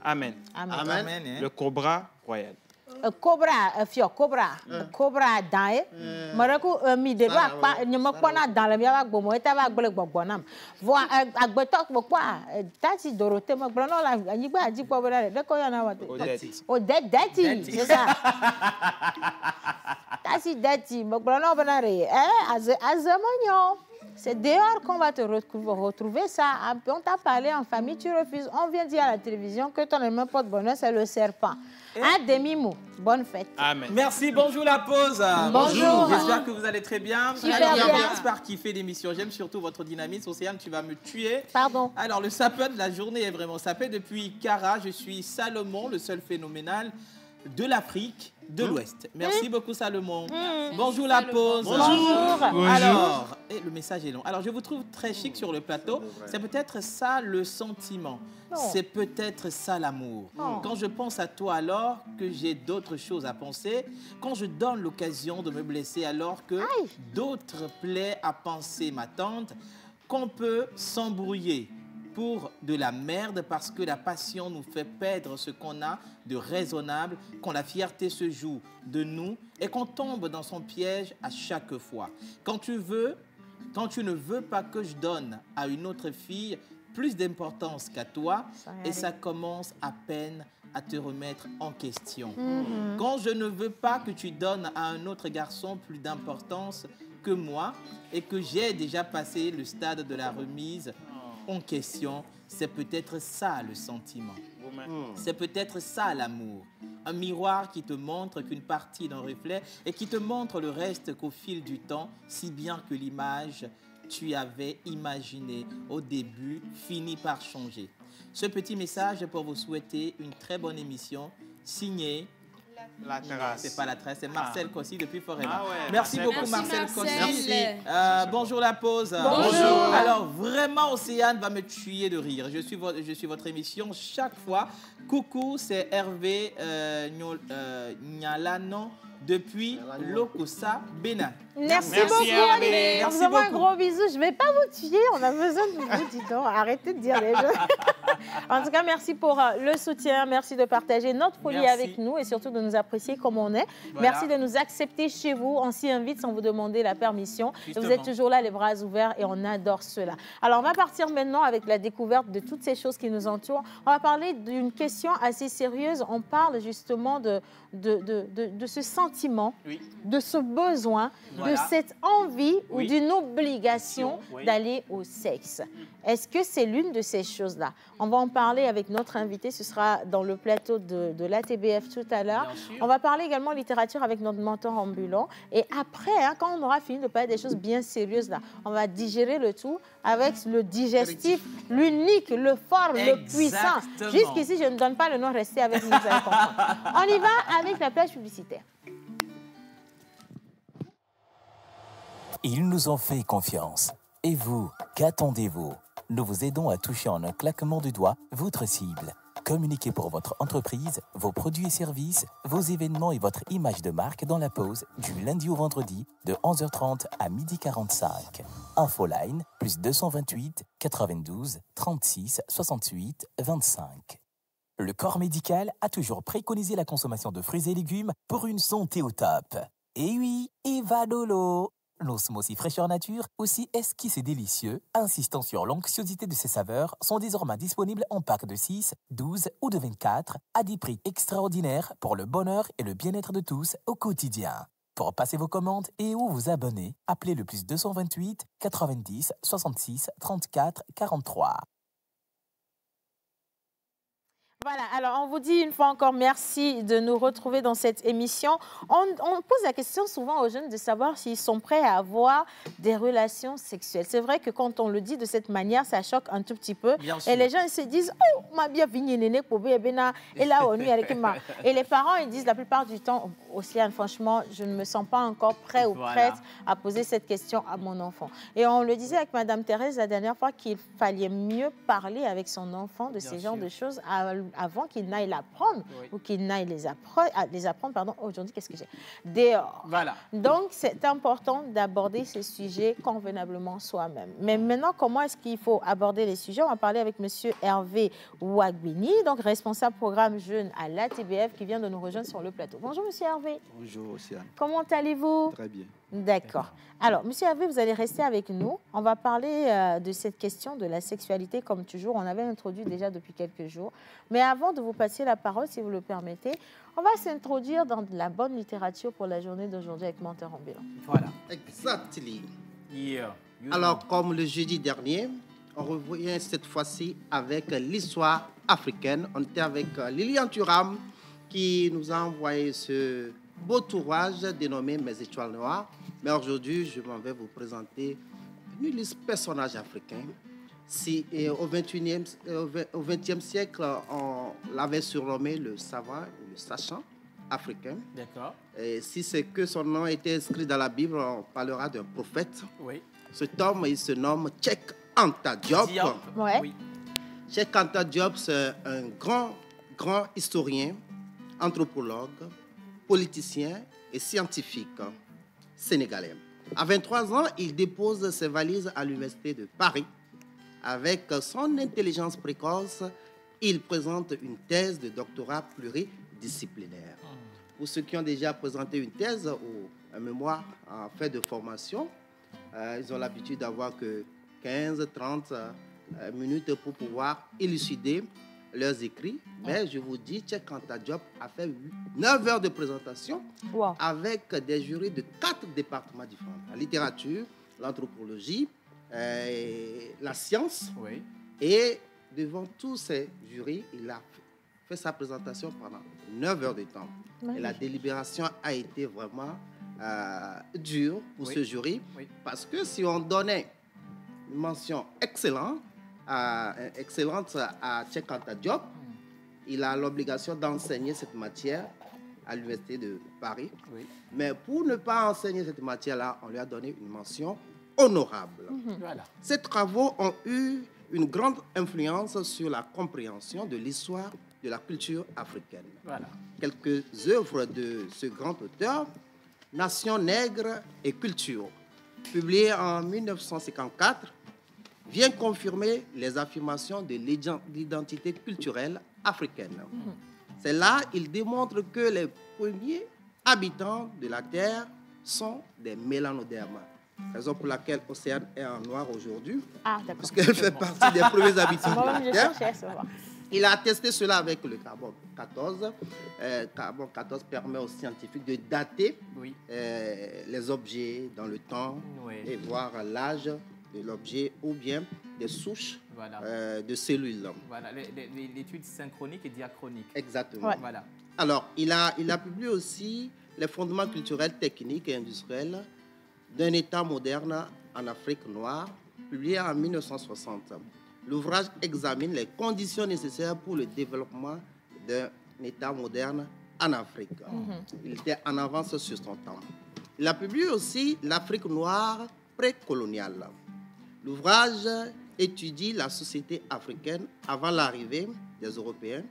Amen. Amen. Le cobra royal. Cobra dae maraku mi de ba pa nyama kwana dans le mia gbomo eta ba gbele gbogbonam vo agbetok kwa tati Dorothée mo gbona la anyigba aji po bere de ko yana wa Odette c'est ça tati dati mo gbona bana re azamanyo. C'est dehors qu'on va te retrouver ça. On t'a parlé en famille, tu refuses. On vient dire à la télévision que ton animal porte-bonheur, c'est le serpent. Un demi-mot. Bonne fête. Amen. Merci, bonjour la pause. Bonjour. J'espère que vous allez très bien. Super bien. J'espère kiffer l'émission. J'aime surtout votre dynamisme. Océane, tu vas me tuer. Pardon. Alors, le sapin de la journée est vraiment sapé. Depuis Cara, je suis Salomon, le seul phénoménal de l'Afrique de l'Ouest. Merci beaucoup, Salomon. Bonjour la pause. Bonjour. Alors, et le message est long. Alors, je vous trouve très chic sur le plateau. C'est peut-être ça le sentiment. C'est peut-être ça l'amour. Quand je pense à toi alors que j'ai d'autres choses à penser, quand je donne l'occasion de me blesser alors que d'autres plaies à penser m'attendent, qu'on peut s'embrouiller pour de la merde parce que la passion nous fait perdre ce qu'on a de raisonnable, quand la fierté se joue de nous et qu'on tombe dans son piège à chaque fois. Quand tu ne veux pas que je donne à une autre fille plus d'importance qu'à toi, et ça commence à peine à te remettre en question. Quand je ne veux pas que tu donnes à un autre garçon plus d'importance que moi et que j'ai déjà passé le stade de la remise en question, c'est peut-être ça le sentiment. C'est peut-être ça l'amour. Un miroir qui te montre qu'une partie d'un reflet et qui te montre le reste qu'au fil du temps, si bien que l'image tu avais imaginée au début finit par changer. Ce petit message est pour vous souhaiter une très bonne émission signée La terrasse. C'est pas la trace, c'est Marcel Kossi depuis Forever. Ouais, merci beaucoup Marcel Kossi. Bonjour la pause. Bonjour. Alors vraiment Océane va me tuer de rire. Je suis votre émission chaque fois. Coucou, c'est Hervé Nyalano depuis Lokossa, Bénin. Merci beaucoup. Hervé. On vous envoie un gros bisou. Je ne vais pas vous tuer. On a besoin de vous, dis donc. Arrêtez de dire les choses. En tout cas, merci pour le soutien. Merci de partager notre folie avec nous et surtout de nous apprécier comme on est. Voilà. Merci de nous accepter chez vous. On s'y invite sans vous demander la permission. Vous êtes toujours là, les bras ouverts, et on adore cela. Alors, on va partir maintenant avec la découverte de toutes ces choses qui nous entourent. On va parler d'une question assez sérieuse. On parle justement de ce sentiment, de ce besoin, de cette envie ou d'une obligation d'aller au sexe. Est-ce que c'est l'une de ces choses-là? On va en parler avec notre invité. Ce sera dans le plateau de l'ATBF tout à l'heure. On va parler également littérature avec notre mentor ambulant. Et après, quand on aura fini de parler des choses bien sérieuses, là, on va digérer le tout avec le digestif, l'unique, le fort, le puissant. Jusqu'ici, je ne donne pas le nom. Restez avec nous. On y va avec la plage publicitaire. Ils nous ont fait confiance. Et vous, qu'attendez-vous? Nous vous aidons à toucher en un claquement de doigts votre cible. Communiquez pour votre entreprise, vos produits et services, vos événements et votre image de marque dans la pause du lundi au vendredi de 11h30 à 12h45. Infoline plus 228 92 36 68 25. Le corps médical a toujours préconisé la consommation de fruits et légumes pour une santé au top. Et oui, Evadolo, l'osmosie fraîcheur nature, aussi esquisse et délicieux, insistant sur l'onctuosité de ses saveurs, sont désormais disponibles en packs de 6, 12 ou de 24 à des prix extraordinaires pour le bonheur et le bien-être de tous au quotidien. Pour passer vos commandes et ou vous abonner, appelez le plus 228 90 66 34 43. Voilà, alors on vous dit une fois encore merci de nous retrouver dans cette émission. On pose la question souvent aux jeunes de savoir s'ils sont prêts à avoir des relations sexuelles. C'est vrai que quand on le dit de cette manière, ça choque un tout petit peu. Et les gens ils se disent « Oh, ma bien fini, néné, et là, on est avec moi. » Et les parents, ils disent la plupart du temps, « Océane, franchement, je ne me sens pas encore prêt ou prête à poser cette question à mon enfant. » Et on le disait avec Madame Thérèse la dernière fois qu'il fallait mieux parler avec son enfant de ces genres de choses avant qu'il n'aille l'apprendre ou qu'il n'aille les apprendre. Pardon, aujourd'hui, qu'est-ce que j'ai? Dehors. Voilà. Donc, c'est important d'aborder ces sujets convenablement soi-même. Mais maintenant, comment est-ce qu'il faut aborder les sujets? On va parler avec M. Hervé Ouagbini, donc responsable programme jeune à l'ATBF, qui vient de nous rejoindre sur le plateau. Bonjour, M. Hervé. Bonjour, Océane. Comment allez-vous? Très bien. D'accord. Alors, Monsieur Hervé, vous allez rester avec nous. On va parler de cette question de la sexualité, comme toujours. On avait introduit déjà depuis quelques jours. Mais avant de vous passer la parole, si vous le permettez, on va s'introduire dans de la bonne littérature pour la journée d'aujourd'hui avec Menteur Ambulant. Voilà. Exactement. Yeah. Alors, comme le jeudi dernier, on revient cette fois-ci avec l'histoire africaine. On était avec Lilian Thuram qui nous a envoyé ce beau ouvrage dénommé Mes étoiles noires. Mais aujourd'hui, je m'en vais vous présenter un illustre personnage africain. Si au XXe siècle, on l'avait surnommé le savant, le sachant africain. D'accord. Et si c'est que son nom était inscrit dans la Bible, on parlera d'un prophète. Oui. Cet homme, il se nomme Cheikh Anta Diop. Ouais. Oui. Cheikh Anta Diop, c'est un grand historien, anthropologue, politicien et scientifique sénégalais. À 23 ans, il dépose ses valises à l'Université de Paris. Avec son intelligence précoce, il présente une thèse de doctorat pluridisciplinaire. Pour ceux qui ont déjà présenté une thèse ou un mémoire en fait de formation, ils ont l'habitude d'avoir que 15-30 minutes pour pouvoir élucider leurs écrits. Mais je vous dis, Cheikh Anta Diop a fait 9 heures de présentation avec des jurys de 4 départements différents. La littérature, l'anthropologie, la science. Oui. Et devant tous ces jurys, il a fait sa présentation pendant 9 heures de temps. Et la délibération a été vraiment dure pour ce jury. Parce que si on donnait une mention excellente à Cheikh Anta Diop, il a l'obligation d'enseigner cette matière à l'Université de Paris. Oui. Mais pour ne pas enseigner cette matière-là, on lui a donné une mention honorable. Voilà. Ces travaux ont eu une grande influence sur la compréhension de l'histoire de la culture africaine. Voilà. Quelques œuvres de ce grand auteur, Nation nègre et culture, publié en 1954, vient confirmer les affirmations de l'identité culturelle africaine. C'est là qu'il démontre que les premiers habitants de la Terre sont des mélanodermes. Raison pour laquelle Océane est en noir aujourd'hui, parce qu'elle fait partie des premiers habitants de la Terre. Il a testé cela avec le carbone 14. Carbone 14 permet aux scientifiques de dater les objets dans le temps et voir l'âge de l'objet ou bien des souches de cellules. Voilà, l'étude synchronique et diachronique. Exactement. Ouais. Voilà. Alors, il a publié aussi les fondements culturels, techniques et industriels d'un État moderne en Afrique noire, publié en 1960. L'ouvrage examine les conditions nécessaires pour le développement d'un État moderne en Afrique. Il était en avance sur son temps. Il a publié aussi L'Afrique noire précoloniale. L'ouvrage étudie la société africaine avant l'arrivée des Européens,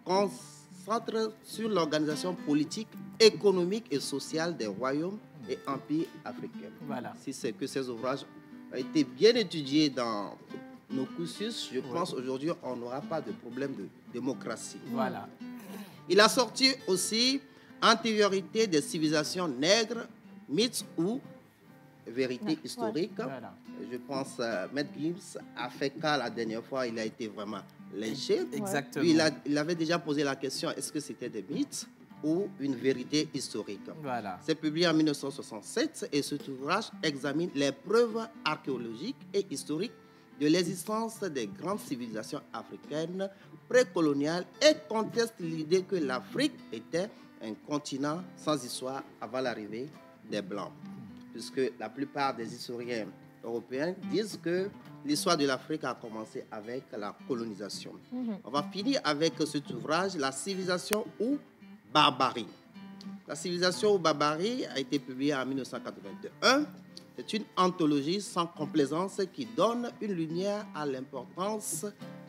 concentre sur l'organisation politique, économique et sociale des royaumes et empires africains. Voilà. Si c'est que ces ouvrages ont été bien étudiés dans nos cursus, je pense aujourd'hui on n'aura pas de problème de démocratie. Voilà. Il a sorti aussi Antériorité des civilisations nègres, mythes ou vérités historiques. Voilà. Je pense Maître Gibbs a fait cas la dernière fois, il a été vraiment lynché. Exactement. Puis il avait déjà posé la question, est-ce que c'était des mythes ou une vérité historique? Voilà. C'est publié en 1967 et cet ouvrage examine les preuves archéologiques et historiques de l'existence des grandes civilisations africaines précoloniales et conteste l'idée que l'Afrique était un continent sans histoire avant l'arrivée des Blancs. Puisque la plupart des historiens européens disent que l'histoire de l'Afrique a commencé avec la colonisation. On va finir avec cet ouvrage, La civilisation ou barbarie. La civilisation ou barbarie a été publiée en 1981. C'est une anthologie sans complaisance qui donne une lumière à l'importance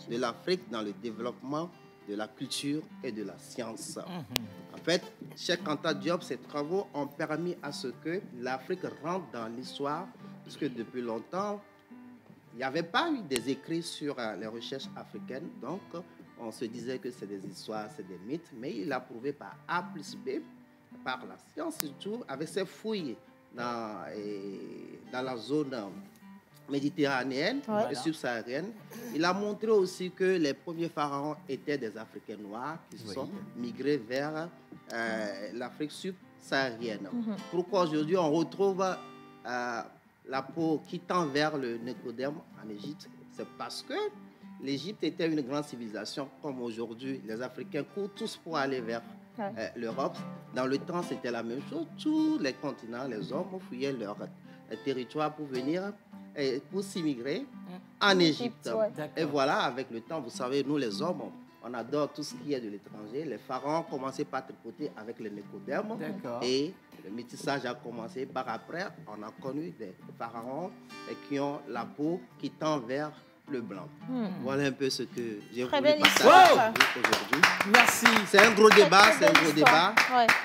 de l'Afrique dans le développement de la culture et de la science. En fait, Cheikh Anta Diop, ses travaux ont permis à ce que l'Afrique rentre dans l'histoire, puisque depuis longtemps, il n'y avait pas eu des écrits sur les recherches africaines, donc on se disait que c'est des histoires, c'est des mythes, mais il a prouvé par A plus B, par la science surtout, avec ses fouilles dans la zone méditerranéenne et subsaharienne. Il a montré aussi que les premiers pharaons étaient des Africains noirs qui se sont migrés vers l'Afrique subsaharienne. Pourquoi aujourd'hui on retrouve la peau qui tend vers le Nicodème en Égypte? C'est parce que l'Égypte était une grande civilisation, comme aujourd'hui les Africains courent tous pour aller vers l'Europe. Dans le temps, c'était la même chose. Tous les continents, les hommes fouillaient leur territoire pour venir et pour s'immigrer en Égypte. Et voilà, avec le temps, vous savez, nous les hommes, on adore tout ce qui est de l'étranger. Les pharaons commençaient par tripoter avec les Nicodèmes. Et le métissage a commencé. Par après, on a connu des pharaons qui ont la peau qui tend vers le blanc. Voilà un peu ce que j'ai voulu partager aujourd'hui. Merci. C'est un gros débat, c'est un gros débat.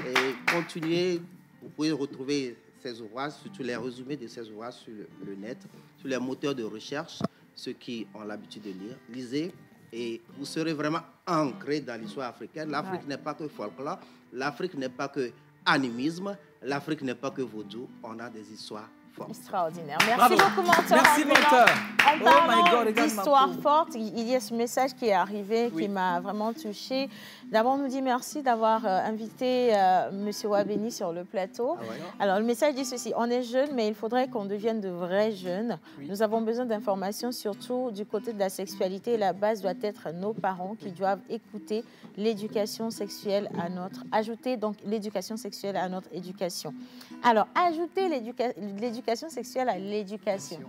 Et continuez, vous pouvez retrouver ces ouvrages, surtout les résumés de ces ouvrages sur le net, sur les moteurs de recherche, ceux qui ont l'habitude de lire. Lisez et vous serez vraiment ancré dans l'histoire africaine. L'Afrique n'est pas que folklore, l'Afrique n'est pas que animisme, l'Afrique n'est pas que vaudou, on a des histoires fortes. Extraordinaire. Merci beaucoup, menteur. Merci, menteur. En parlant d'histoire forte, il y a ce message qui est arrivé qui m'a vraiment touchée. D'abord, on nous dit merci d'avoir invité M. Wabeni sur le plateau. Alors, le message dit ceci. On est jeunes, mais il faudrait qu'on devienne de vrais jeunes. Nous avons besoin d'informations, surtout du côté de la sexualité. La base doit être nos parents qui doivent écouter l'éducation sexuelle à notre... Ajouter donc l'éducation sexuelle à notre éducation. Alors, ajouter l'éducation sexuelle à l'éducation.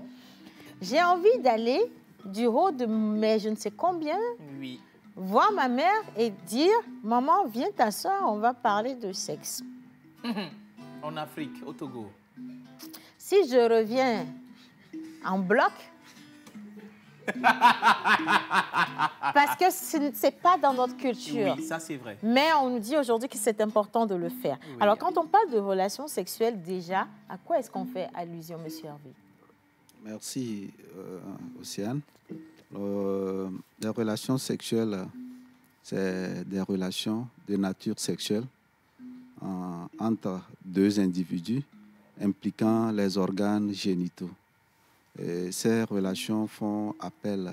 J'ai envie d'aller du haut de mes je ne sais combien, voir ma mère et dire « Maman, viens t'asseoir, on va parler de sexe. » En Afrique, au Togo. Si je reviens en bloc, parce que ce n'est pas dans notre culture. Oui, ça c'est vrai. Mais on nous dit aujourd'hui que c'est important de le faire. Oui. Alors, quand on parle de relations sexuelles, déjà, à quoi est-ce qu'on fait allusion, M. Hervé? Merci, Océane. Les relations sexuelles, c'est des relations de nature sexuelle entre deux individus impliquant les organes génitaux. Et ces relations font appel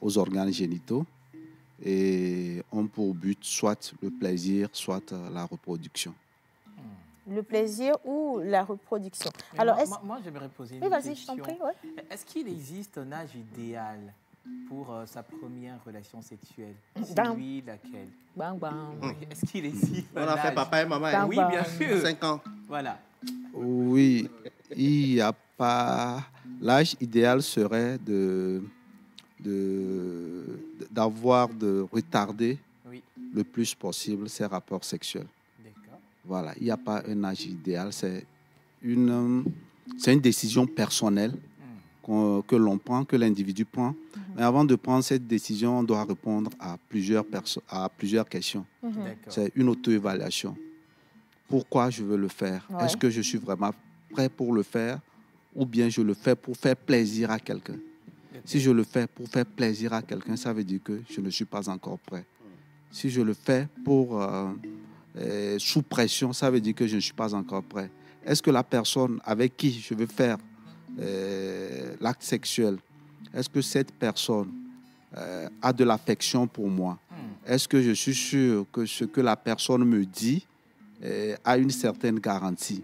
aux organes génitaux et ont pour but soit le plaisir, soit la reproduction. Le plaisir ou la reproduction. Mais alors, moi, j'aimerais poser une question. Vas-y, je t'en prie. Ouais. Est-ce qu'il existe un âge idéal pour sa première relation sexuelle? Oui, laquelle? Bang, bang. Est-ce qu'il existe on a fait papa et maman. Bang, oui, bien sûr. 5 ans. Voilà. Oui, il n'y a pas... L'âge idéal serait de retarder le plus possible ces rapports sexuels. Voilà, il n'y a pas un âge idéal. C'est une décision personnelle que l'on prend, que l'individu prend. Mais avant de prendre cette décision, on doit répondre à plusieurs questions. C'est une auto-évaluation. Pourquoi je veux le faire? Est-ce que je suis vraiment prêt pour le faire? Ou bien je le fais pour faire plaisir à quelqu'un? Si je le fais pour faire plaisir à quelqu'un, ça veut dire que je ne suis pas encore prêt. Si je le fais pour sous pression, ça veut dire que je ne suis pas encore prêt. Est-ce que la personne avec qui je veux faire l'acte sexuel, est-ce que cette personne a de l'affection pour moi? Est-ce que je suis sûr que ce que la personne me dit a une certaine garantie?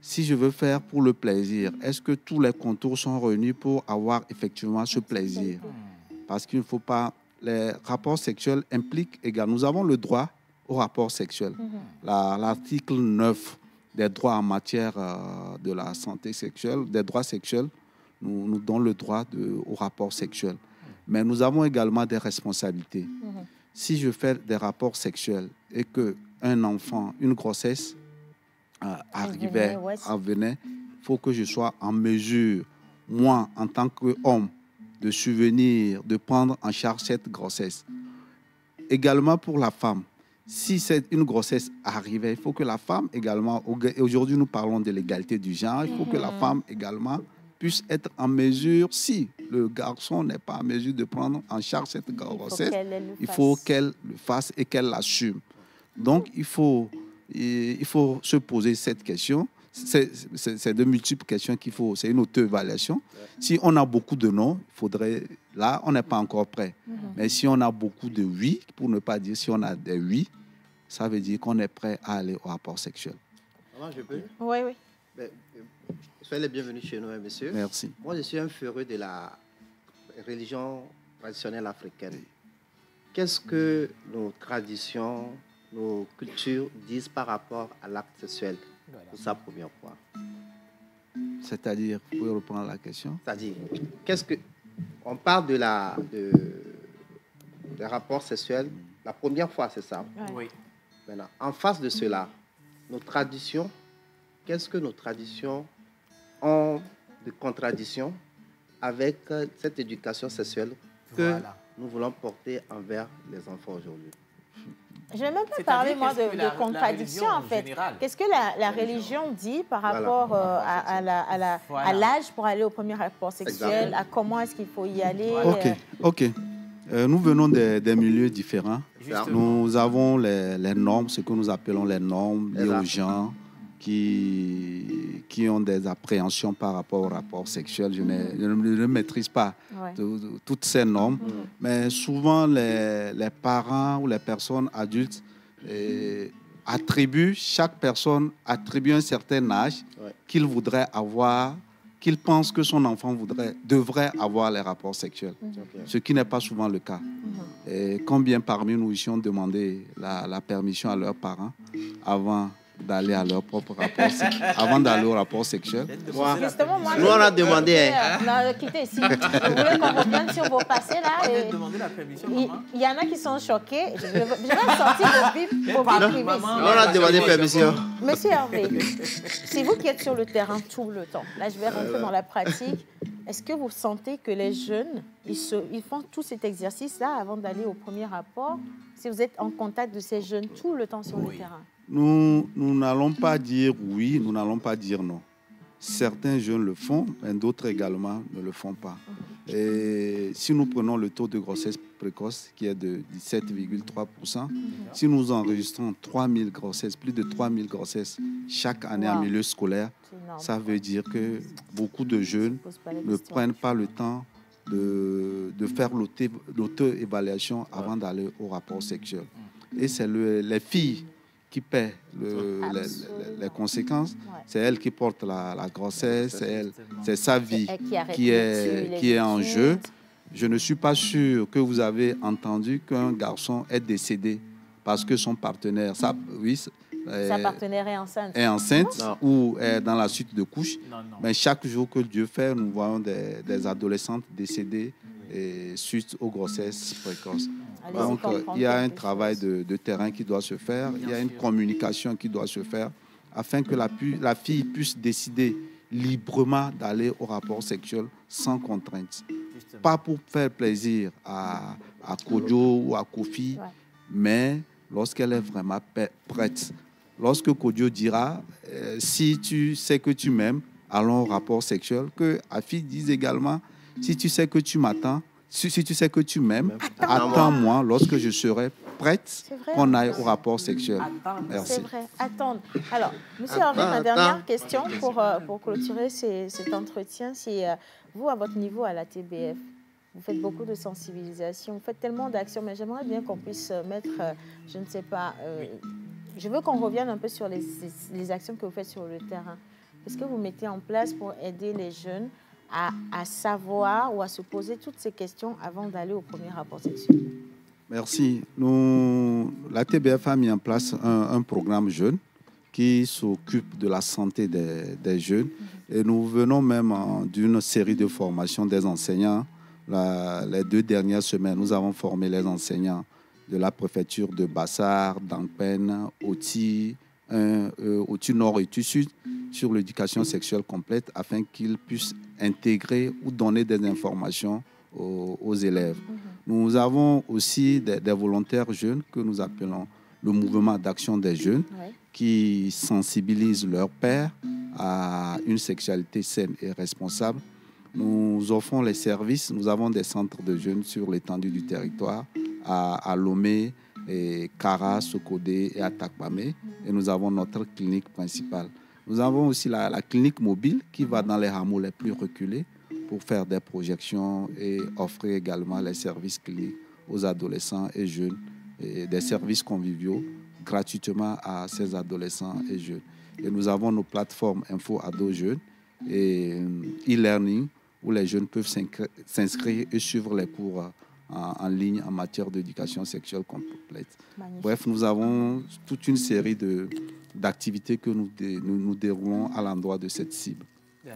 Si je veux faire pour le plaisir, est-ce que tous les contours sont réunis pour avoir effectivement ce plaisir? Parce qu'il ne faut pas... Les rapports sexuels impliquent également... Nous avons le droit au rapport sexuel. L'article 9 des droits en matière de la santé sexuelle, des droits sexuels, nous donne le droit au rapport sexuel. Mais nous avons également des responsabilités. Si je fais des rapports sexuels et qu'un enfant, une grossesse venait, il faut que je sois en mesure, moi, en tant qu'homme, de subvenir, de prendre en charge cette grossesse. Également pour la femme, si une grossesse arrivait, il faut que la femme également, et aujourd'hui nous parlons de l'égalité du genre, il faut que la femme également puisse être en mesure, si le garçon n'est pas en mesure de prendre en charge cette grossesse, il faut qu'elle le fasse et qu'elle l'assume. Donc il faut se poser cette question. C'est de multiples questions qu'il faut, c'est une auto-évaluation. Si on a beaucoup de non, il faudrait, là, on n'est pas encore prêt. Mais si on a beaucoup de oui, pour ne pas dire si on a des oui, ça veut dire qu'on est prêt à aller au rapport sexuel. Maman, je peux? Oui. Soyez les bienvenus chez nous, monsieur. Merci. Moi, je suis un féru de la religion traditionnelle africaine. Qu'est-ce que nos traditions, nos cultures disent par rapport à l'acte sexuel pour sa première fois? C'est-à-dire, vous pouvez reprendre la question? C'est-à-dire, on parle des rapports sexuels la première fois, c'est ça? Oui. Maintenant, en face de cela, nos traditions, qu'est-ce que nos traditions ont de contradiction avec cette éducation sexuelle que nous voulons porter envers les enfants aujourd'hui? Je ne vais même pas parler, moi, de contradiction, en fait. Qu'est-ce que la religion dit par rapport à l'âge pour aller au premier rapport sexuel, à comment est-ce qu'il faut y aller? OK. Nous venons des milieux différents. Nous avons les normes, ce que nous appelons les normes liées aux gens qui ont des appréhensions par rapport au rapport sexuel. Je ne maîtrise pas toutes ces normes, mais souvent les parents ou les personnes adultes chaque personne attribue un certain âge qu'il voudrait avoir, qu'il pense que son enfant devrait avoir les rapports sexuels, ce qui n'est pas souvent le cas. Et combien parmi nous ici ont demandé la permission à leurs parents avant d'aller à leur propre rapport avant d'aller au rapport sexuel? Justement, moi, nous, on a demandé. Quittez ici. Vous voulez qu'on revienne sur vos passés, là? Il y en a qui sont choqués. Je vais sortir vos bips privés. On a demandé permission. Monsieur Hervé, c'est vous qui êtes sur le terrain tout le temps. Là, je vais rentrer dans la pratique. Est-ce que vous sentez que les jeunes, ils font tout cet exercice-là avant d'aller au premier rapport? Si vous êtes en contact de ces jeunes tout le temps sur le terrain? Nous n'allons pas dire oui, nous n'allons pas dire non. Certains jeunes le font, mais d'autres également ne le font pas. Et si nous prenons le taux de grossesse précoce, qui est de 17,3%, si nous enregistrons 3000 grossesses, plus de 3000 grossesses chaque année en milieu scolaire, ça veut dire que beaucoup de jeunes ne prennent pas le temps de faire l'auto-évaluation avant d'aller au rapport sexuel. Et c'est les filles qui paie les conséquences, c'est elle qui porte la grossesse, c'est sa vie qui est en jeu. Je ne suis pas sûr que vous avez entendu qu'un garçon est décédé parce que son partenaire, sa partenaire est enceinte ou est dans la suite de couches. Mais chaque jour que Dieu fait, nous voyons des adolescentes décédées et suite aux grossesses précoces. Donc, il y a un travail de terrain qui doit se faire, il y a une communication qui doit se faire afin que la fille puisse décider librement d'aller au rapport sexuel sans contrainte. Pas pour faire plaisir à Kodjo ou à Kofi, mais lorsqu'elle est vraiment prête. Lorsque Kodjo dira, si tu sais que tu m'aimes, allons au rapport sexuel, que Afi dise également, si tu sais que tu m'attends, si tu sais que tu m'aimes, attends-moi lorsque je serai prête qu'on aille au rapport sexuel. Merci. C'est vrai, attendre. Alors, monsieur Hervé, ma dernière question pour clôturer cet entretien, c'est vous, à votre niveau à la TBF, vous faites beaucoup de sensibilisation, vous faites tellement d'actions, mais j'aimerais bien qu'on puisse mettre, je ne sais pas, je veux qu'on revienne un peu sur les actions que vous faites sur le terrain. Qu'est-ce que vous mettez en place pour aider les jeunes à savoir ou à se poser toutes ces questions avant d'aller au premier rapport sexuel? Merci. La TBF a mis en place un programme jeune qui s'occupe de la santé des jeunes. Et nous venons même d'une série de formations des enseignants. Les 2 dernières semaines, nous avons formé les enseignants de la préfecture de Bassar, d'Angpen, Oti Nord et Oti Sud sur l'éducation sexuelle complète afin qu'ils puissent intégrer ou donner des informations aux élèves. Nous avons aussi des volontaires jeunes que nous appelons le mouvement d'action des jeunes qui sensibilisent leurs pairs à une sexualité saine et responsable. Nous offrons les services, nous avons des centres de jeunes sur l'étendue du territoire à Lomé, et Kara, Sokodé et à Takpamé. Et nous avons notre clinique principale. Nous avons aussi la clinique mobile qui va dans les hameaux les plus reculés pour faire des projections et offrir également les services cliniques aux adolescents et jeunes et des services conviviaux gratuitement à ces adolescents et jeunes. Et nous avons nos plateformes Info Ado Jeunes et e-learning où les jeunes peuvent s'inscrire et suivre les cours en ligne en matière d'éducation sexuelle complète. Magnifique. Bref, nous avons toute une série d'activités que nous déroulons à l'endroit de cette cible.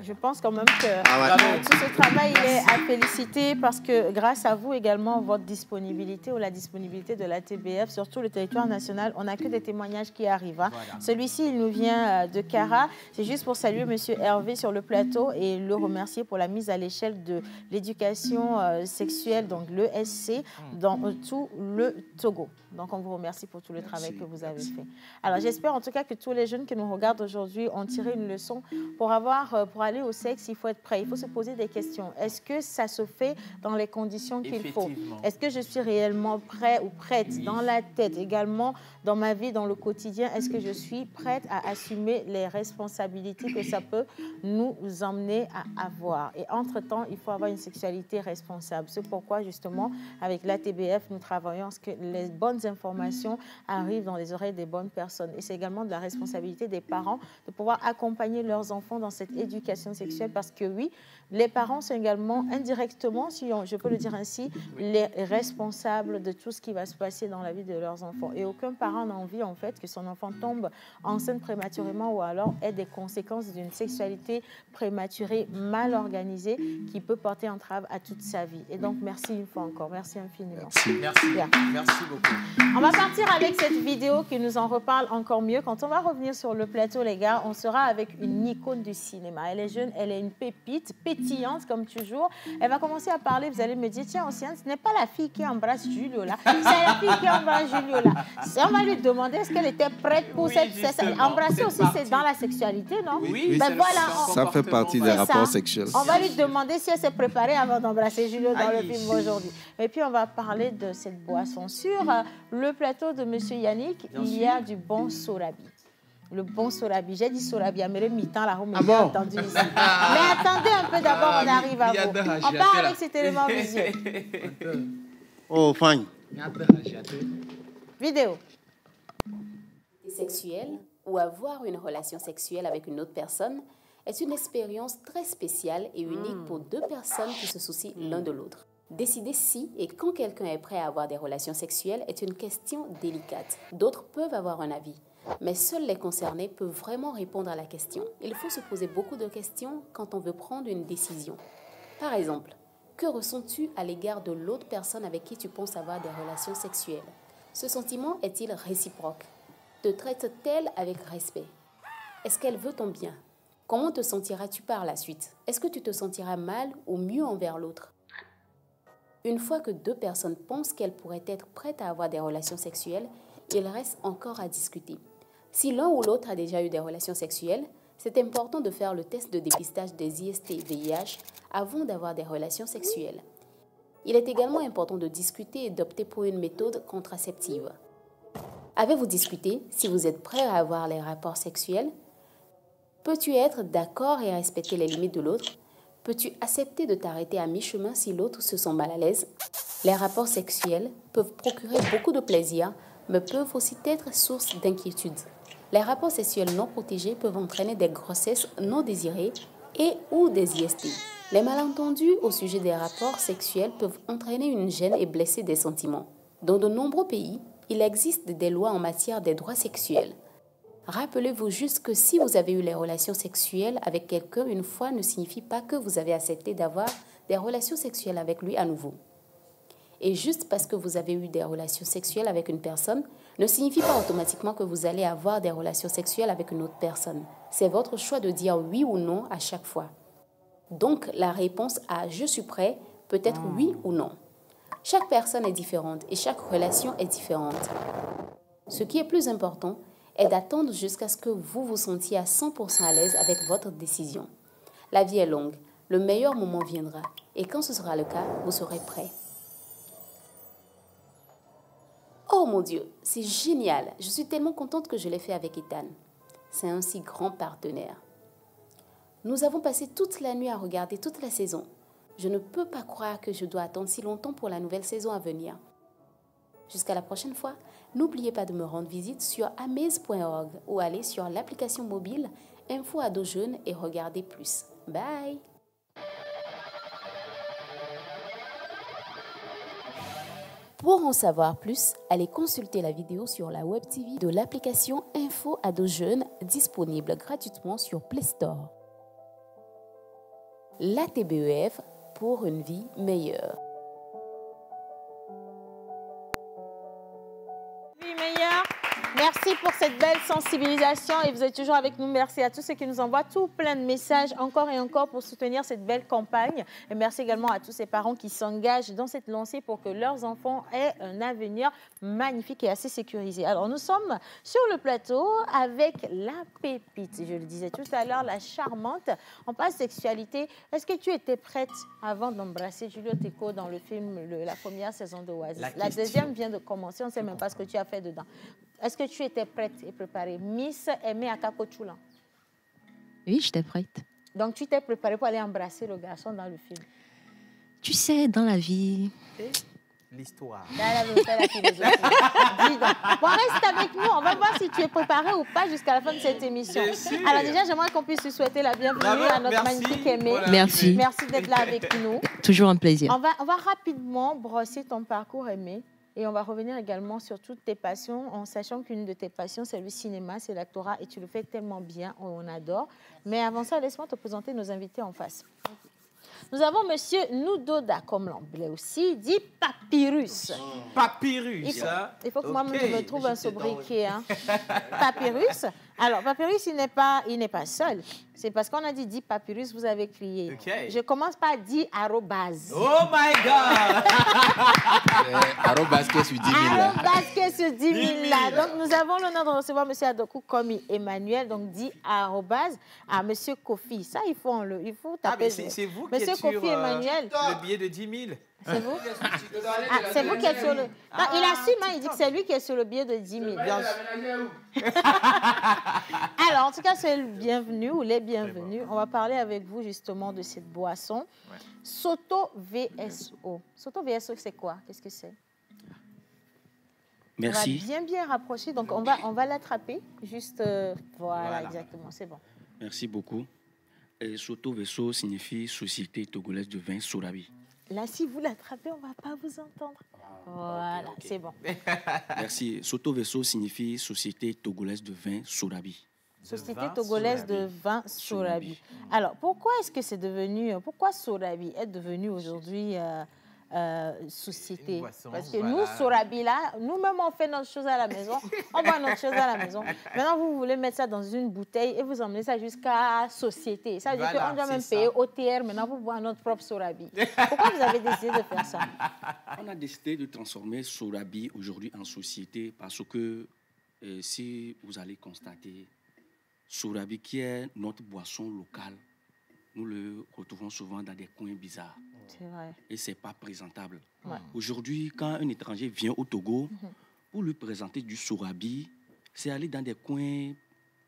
Je pense quand même que tout ce travail il est à féliciter parce que grâce à vous également, votre disponibilité ou la disponibilité de la TBF sur tout le territoire national, on n'a que des témoignages qui arrivent. Hein. Voilà. Celui-ci, il nous vient de Kara. C'est juste pour saluer M. Hervé sur le plateau et le remercier pour la mise à l'échelle de l'éducation sexuelle, donc l'ESC, dans tout le Togo. Donc, on vous remercie pour tout le travail que vous avez fait. Alors, j'espère en tout cas que tous les jeunes qui nous regardent aujourd'hui ont tiré une leçon pour aller au sexe, il faut être prêt. Il faut se poser des questions. Est-ce que ça se fait dans les conditions qu'il faut? Est-ce que je suis réellement prêt ou prête dans la tête, également dans ma vie, dans le quotidien? Est-ce que je suis prête à assumer les responsabilités que ça peut nous emmener à avoir? Et entre-temps, il faut avoir une sexualité responsable. C'est pourquoi, justement, avec la TBF, nous travaillons à ce que les bonnes informations arrivent dans les oreilles des bonnes personnes. Et c'est également de la responsabilité des parents de pouvoir accompagner leurs enfants dans cette éducation sexuelle parce que oui, les parents sont également indirectement, si je peux le dire ainsi, les responsables de tout ce qui va se passer dans la vie de leurs enfants. Et aucun parent n'a envie en fait que son enfant tombe enceinte prématurément ou alors ait des conséquences d'une sexualité prématurée mal organisée qui peut porter entrave à toute sa vie. Et donc merci une fois encore, merci infiniment. Merci beaucoup. On va partir avec cette vidéo qui nous en reparle encore mieux. Quand on va revenir sur le plateau, les gars, on sera avec une icône du cinéma. Elle est jeune, elle est une pépite, pétillante comme toujours. Elle va commencer à parler, vous allez me dire, tiens, Océane, ce n'est pas la fille qui embrasse Julio là, c'est la fille qui embrasse Julio là. On va lui demander est-ce qu'elle était prête pour cette... Embrasser aussi, c'est dans la sexualité, non? Oui, ben voilà, ça fait partie des rapports sexuels. On va lui demander si elle s'est préparée avant d'embrasser Julio dans le film aujourd'hui. Et puis, on va parler de cette boisson. Sur le plateau de M. Yannick, il y a du bon sorabi. Le bon sorabi. J'ai dit sorabi, mais le mi-temps, là, on m'a entendu ici. Mais attendez un peu d'abord, on arrive à vous. On part avec cet élément visuel. Oh, fine. Vidéo. Sexuelle ou avoir une relation sexuelle avec une autre personne est une expérience très spéciale et unique pour deux personnes qui se soucient l'un de l'autre. Décider si et quand quelqu'un est prêt à avoir des relations sexuelles est une question délicate. D'autres peuvent avoir un avis, mais seuls les concernés peuvent vraiment répondre à la question. Il faut se poser beaucoup de questions quand on veut prendre une décision. Par exemple, Que ressens-tu à l'égard de l'autre personne avec qui tu penses avoir des relations sexuelles? Ce sentiment est-il réciproque? Te traite-t-elle avec respect? Est-ce qu'elle veut ton bien? Comment te sentiras-tu par la suite? Est-ce que tu te sentiras mal ou mieux envers l'autre? Une fois que deux personnes pensent qu'elles pourraient être prêtes à avoir des relations sexuelles, il reste encore à discuter. Si l'un ou l'autre a déjà eu des relations sexuelles, c'est important de faire le test de dépistage des IST et VIH avant d'avoir des relations sexuelles. Il est également important de discuter et d'opter pour une méthode contraceptive. Avez-vous discuté si vous êtes prêt à avoir les rapports sexuels? Peux-tu être d'accord et respecter les limites de l'autre? Peux-tu accepter de t'arrêter à mi-chemin si l'autre se sent mal à l'aise? Les rapports sexuels peuvent procurer beaucoup de plaisir, mais peuvent aussi être source d'inquiétude. Les rapports sexuels non protégés peuvent entraîner des grossesses non désirées et ou des IST. Les malentendus au sujet des rapports sexuels peuvent entraîner une gêne et blesser des sentiments. Dans de nombreux pays, il existe des lois en matière des droits sexuels. Rappelez-vous juste que si vous avez eu les relations sexuelles avec quelqu'un une fois ne signifie pas que vous avez accepté d'avoir des relations sexuelles avec lui à nouveau. Et juste parce que vous avez eu des relations sexuelles avec une personne ne signifie pas automatiquement que vous allez avoir des relations sexuelles avec une autre personne. C'est votre choix de dire oui ou non à chaque fois. Donc, la réponse à « je suis prêt » peut être oui ou non. Chaque personne est différente et chaque relation est différente. Ce qui est plus important est d'attendre jusqu'à ce que vous vous sentiez à 100% à l'aise avec votre décision. La vie est longue, le meilleur moment viendra et quand ce sera le cas, vous serez prêt. Oh mon Dieu, c'est génial! Je suis tellement contente que je l'ai fait avec Ethan. C'est un si grand partenaire. Nous avons passé toute la nuit à regarder toute la saison. Je ne peux pas croire que je dois attendre si longtemps pour la nouvelle saison à venir. Jusqu'à la prochaine fois, n'oubliez pas de me rendre visite sur amaze.org ou aller sur l'application mobile Info Ado Jeune et regardez plus. Bye! Pour en savoir plus, allez consulter la vidéo sur la Web TV de l'application Info Ado Jeune disponible gratuitement sur Play Store. La TBEF pour une vie meilleure. Vie meilleure. Merci pour cette belle sensibilisation et vous êtes toujours avec nous. Merci à tous ceux qui nous envoient tout plein de messages encore et encore pour soutenir cette belle campagne. Et merci également à tous ces parents qui s'engagent dans cette lancée pour que leurs enfants aient un avenir magnifique et assez sécurisé. Alors nous sommes sur le plateau avec la pépite, je le disais tout à l'heure, la charmante. On parle sexualité. Est-ce que tu étais prête avant d'embrasser Julio Teco dans le film, la première saison de Oasis? La deuxième vient de commencer, on ne sait même pas ce que tu as fait dedans. Est-ce que tu étais prête et préparée? Miss Aimé Akakochula. Oui, j'étais prête. Donc, tu t'es préparée pour aller embrasser le garçon dans le film? Tu sais, dans la vie... L'histoire. Dans la philosophie. Dis donc. Bon, reste avec nous. On va voir si tu es préparée ou pas jusqu'à la fin de cette émission. Alors déjà, j'aimerais qu'on puisse te souhaiter la bienvenue à notre magnifique Aimé. Merci. Merci d'être là avec nous. Toujours un plaisir. On va rapidement brosser ton parcours, Aimé. Et on va revenir également sur toutes tes passions, en sachant qu'une de tes passions, c'est le cinéma, c'est l'actorat, et tu le fais tellement bien, on adore. Mais avant ça, laisse-moi te présenter nos invités en face. Nous avons Monsieur Noudoda, comme l'anglais aussi, dit Papyrus. Papyrus. Il faut que moi je me trouve un sobriquet. Hein. Papyrus. Alors, Papyrus, il n'est pas seul. C'est parce qu'on a dit Papyrus, vous avez crié. Okay. Je commence par dire arrobase. Oh my God! Arrobase qui est sur 10 000. Arrobase qui est sur 10 000 là. Donc, nous avons l'honneur de recevoir M. Adokou Komi Emmanuel, donc dit arrobase à M. Kofi. Ça, il faut taper. C'est vous qui Monsieur êtes Kofi sur Emmanuel. le billet de 10 000. C'est vous? C'est vous qui êtes sur le... Non, il assume, hein, il dit que c'est lui qui est sur le billet de 10 000. Alors, en tout cas, c'est le bienvenu ou les bienvenus. On va parler avec vous justement de cette boisson. Ouais. Soto VSO. Soto VSO, c'est quoi? Qu'est-ce que c'est? Merci. On va bien rapprocher. Donc, on va l'attraper. Juste, voilà, exactement. C'est bon. Merci beaucoup. Soto VSO signifie Société togolaise de vin Sorabi. Là, si vous l'attrapez, on ne va pas vous entendre. Voilà, okay. C'est bon. Merci. Soto VSO signifie Société togolaise de vin Sorabi. Société togolaise de vin Sorabi. Alors, pourquoi est-ce que c'est devenu, pourquoi Sorabi est devenu aujourd'hui société? Parce que nous, Sorabi, là, nous-mêmes, on fait notre chose à la maison, on boit notre chose à la maison. Maintenant, vous voulez mettre ça dans une bouteille et vous emmenez ça jusqu'à société. Ça veut dire qu'on doit même payer OTR maintenant pour boire notre propre Sorabi. Pourquoi vous avez décidé de faire ça? On a décidé de transformer Sorabi aujourd'hui en société parce que si vous allez constater, Sorabi, qui est notre boisson locale, nous le retrouvons souvent dans des coins bizarres. C'est vrai. Et ce n'est pas présentable. Ouais. Aujourd'hui, quand un étranger vient au Togo, pour lui présenter du Sorabi, c'est aller dans des coins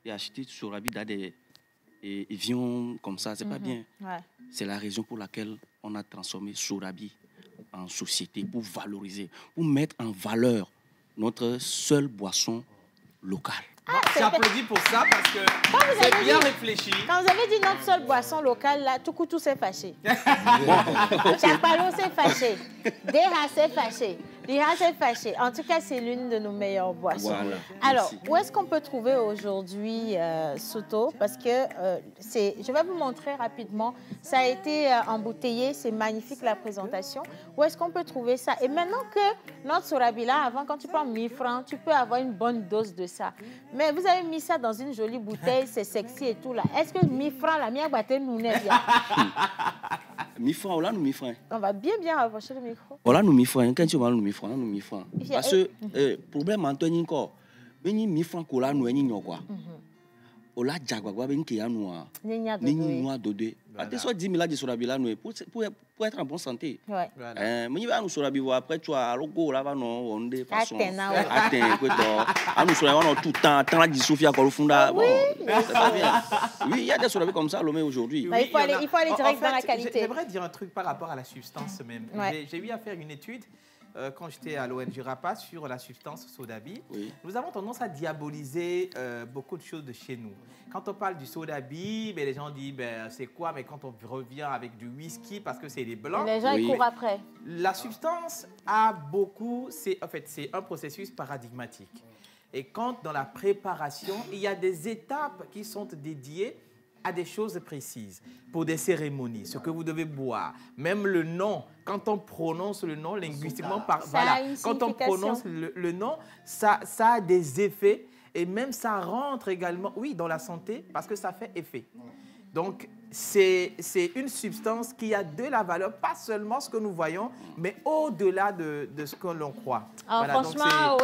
et acheter du Sorabi dans des viands comme ça. Ce n'est pas bien. Ouais. C'est la raison pour laquelle on a transformé Sorabi en société, pour valoriser, pour mettre en valeur notre seule boisson locale. J'applaudis pour ça parce que c'est bien réfléchi. Quand vous avez dit notre seule boisson locale, là, tout s'est fâché. Chapalo s'est fâché. Deha s'est fâché. Liha s'est fâché. En tout cas, c'est l'une de nos meilleures boissons. Voilà. Alors, où est-ce qu'on peut trouver aujourd'hui Soto? Parce que je vais vous montrer rapidement. Ça a été embouteillé. C'est magnifique la présentation. Où est-ce qu'on peut trouver ça? Et maintenant que notre Sorabi là, avant, quand tu prends 1000 francs, tu peux avoir une bonne dose de ça. Mais vous avez mis ça dans une jolie bouteille, c'est sexy et tout là. Est-ce que 1000 francs, la mienne va nous bien? 1000 francs, on a nous 1000 francs. On va bien rapprocher le micro. On a nous 1000 francs. Quand tu vas nous 1000 francs, nous 1000 francs. Parce que problème Antoine encore, mais 1000 francs qu'on a nous est quoi? On a jagwa ben qui a nous a dodé. Attention 10 000 de Sorabi là nous pour être en bonne santé. Ouais. Mais il va nous Sorabi après tu as logo là va non on des façon. Attends quoi toi. Nous Sorabi on tout temps tant la dit Sophia qu'on funda. Bon, c'est pas bien. Oui, il y a des Sorabi comme ça l'homme aujourd'hui. Il faut aller direct dans la qualité. J'aimerais dire un truc par rapport à la substance même. J'ai eu à faire une étude quand j'étais à l'ONG RAPA sur la substance Sodabi. Oui. Nous avons tendance à diaboliser beaucoup de choses de chez nous. Quand on parle du Sodabi, les gens disent c'est quoi? Mais quand on revient avec du whisky, parce que c'est les blancs, les gens ils courent après. La substance a beaucoup, c'est un processus paradigmatique. Et quand dans la préparation, il y a des étapes qui sont dédiées à des choses précises, pour des cérémonies, ce que vous devez boire, même le nom, quand on prononce le nom linguistiquement, quand on prononce le nom, ça a des effets et même ça rentre également, oui, dans la santé parce que ça fait effet. Donc, c'est une substance qui a de la valeur, pas seulement ce que nous voyons, mais au-delà de ce que l'on croit. Voilà, franchement,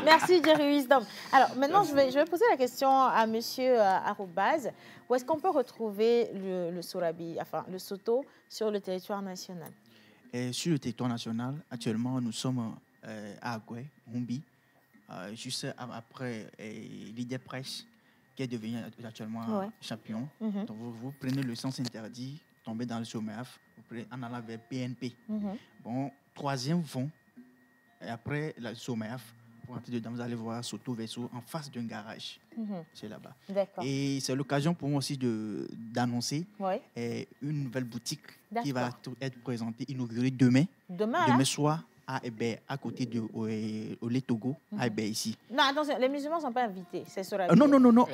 merci Jerry Wisdom. Alors, maintenant, je vais poser la question à monsieur Arobaz. Où est-ce qu'on peut retrouver le Sorabi, enfin le Soto, sur le territoire national? Sur le territoire national, actuellement, nous sommes à Agoué, Humbi, juste après l'idée presse, qui est devenu actuellement champion. Donc vous prenez le sens interdit, tombez dans le SOMEAF, en allant vers PNP. Bon, troisième vont, et après le SOMEAF, pour entrer dedans, vous allez voir Soto Verso en face d'un garage. C'est là-bas. Et c'est l'occasion pour moi aussi d'annoncer une nouvelle boutique qui va être présentée, inaugurée demain soir. À côté de Olé Togo, ici. Non, attention, les musulmans ne sont pas invités, c'est Sorabi. Non.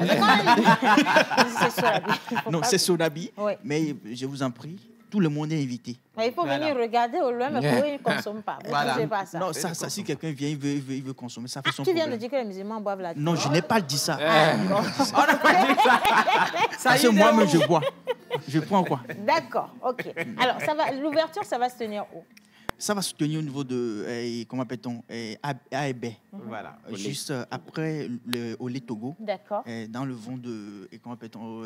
C'est Sorabi. Non, c'est Sorabi, mais je vous en prie, tout le monde est invité. Mais il faut venir regarder au loin, mais il ne consomme pas. Vous ne pas ça. Non, ça, si quelqu'un vient, il veut consommer, ça fait son problème. Tu viens de dire que les musulmans boivent la Non, je n'ai pas dit ça. On n'a pas dit ça. Parce que moi-même, je bois. Je prends quoi? D'accord, ok. Alors, l'ouverture, ça va se tenir où? Ça va se tenir au niveau de, comment appelle-t-on, Aébé. Voilà. Juste après le Olé Togo. D'accord. Dans le vent de, comment appelle-t-on,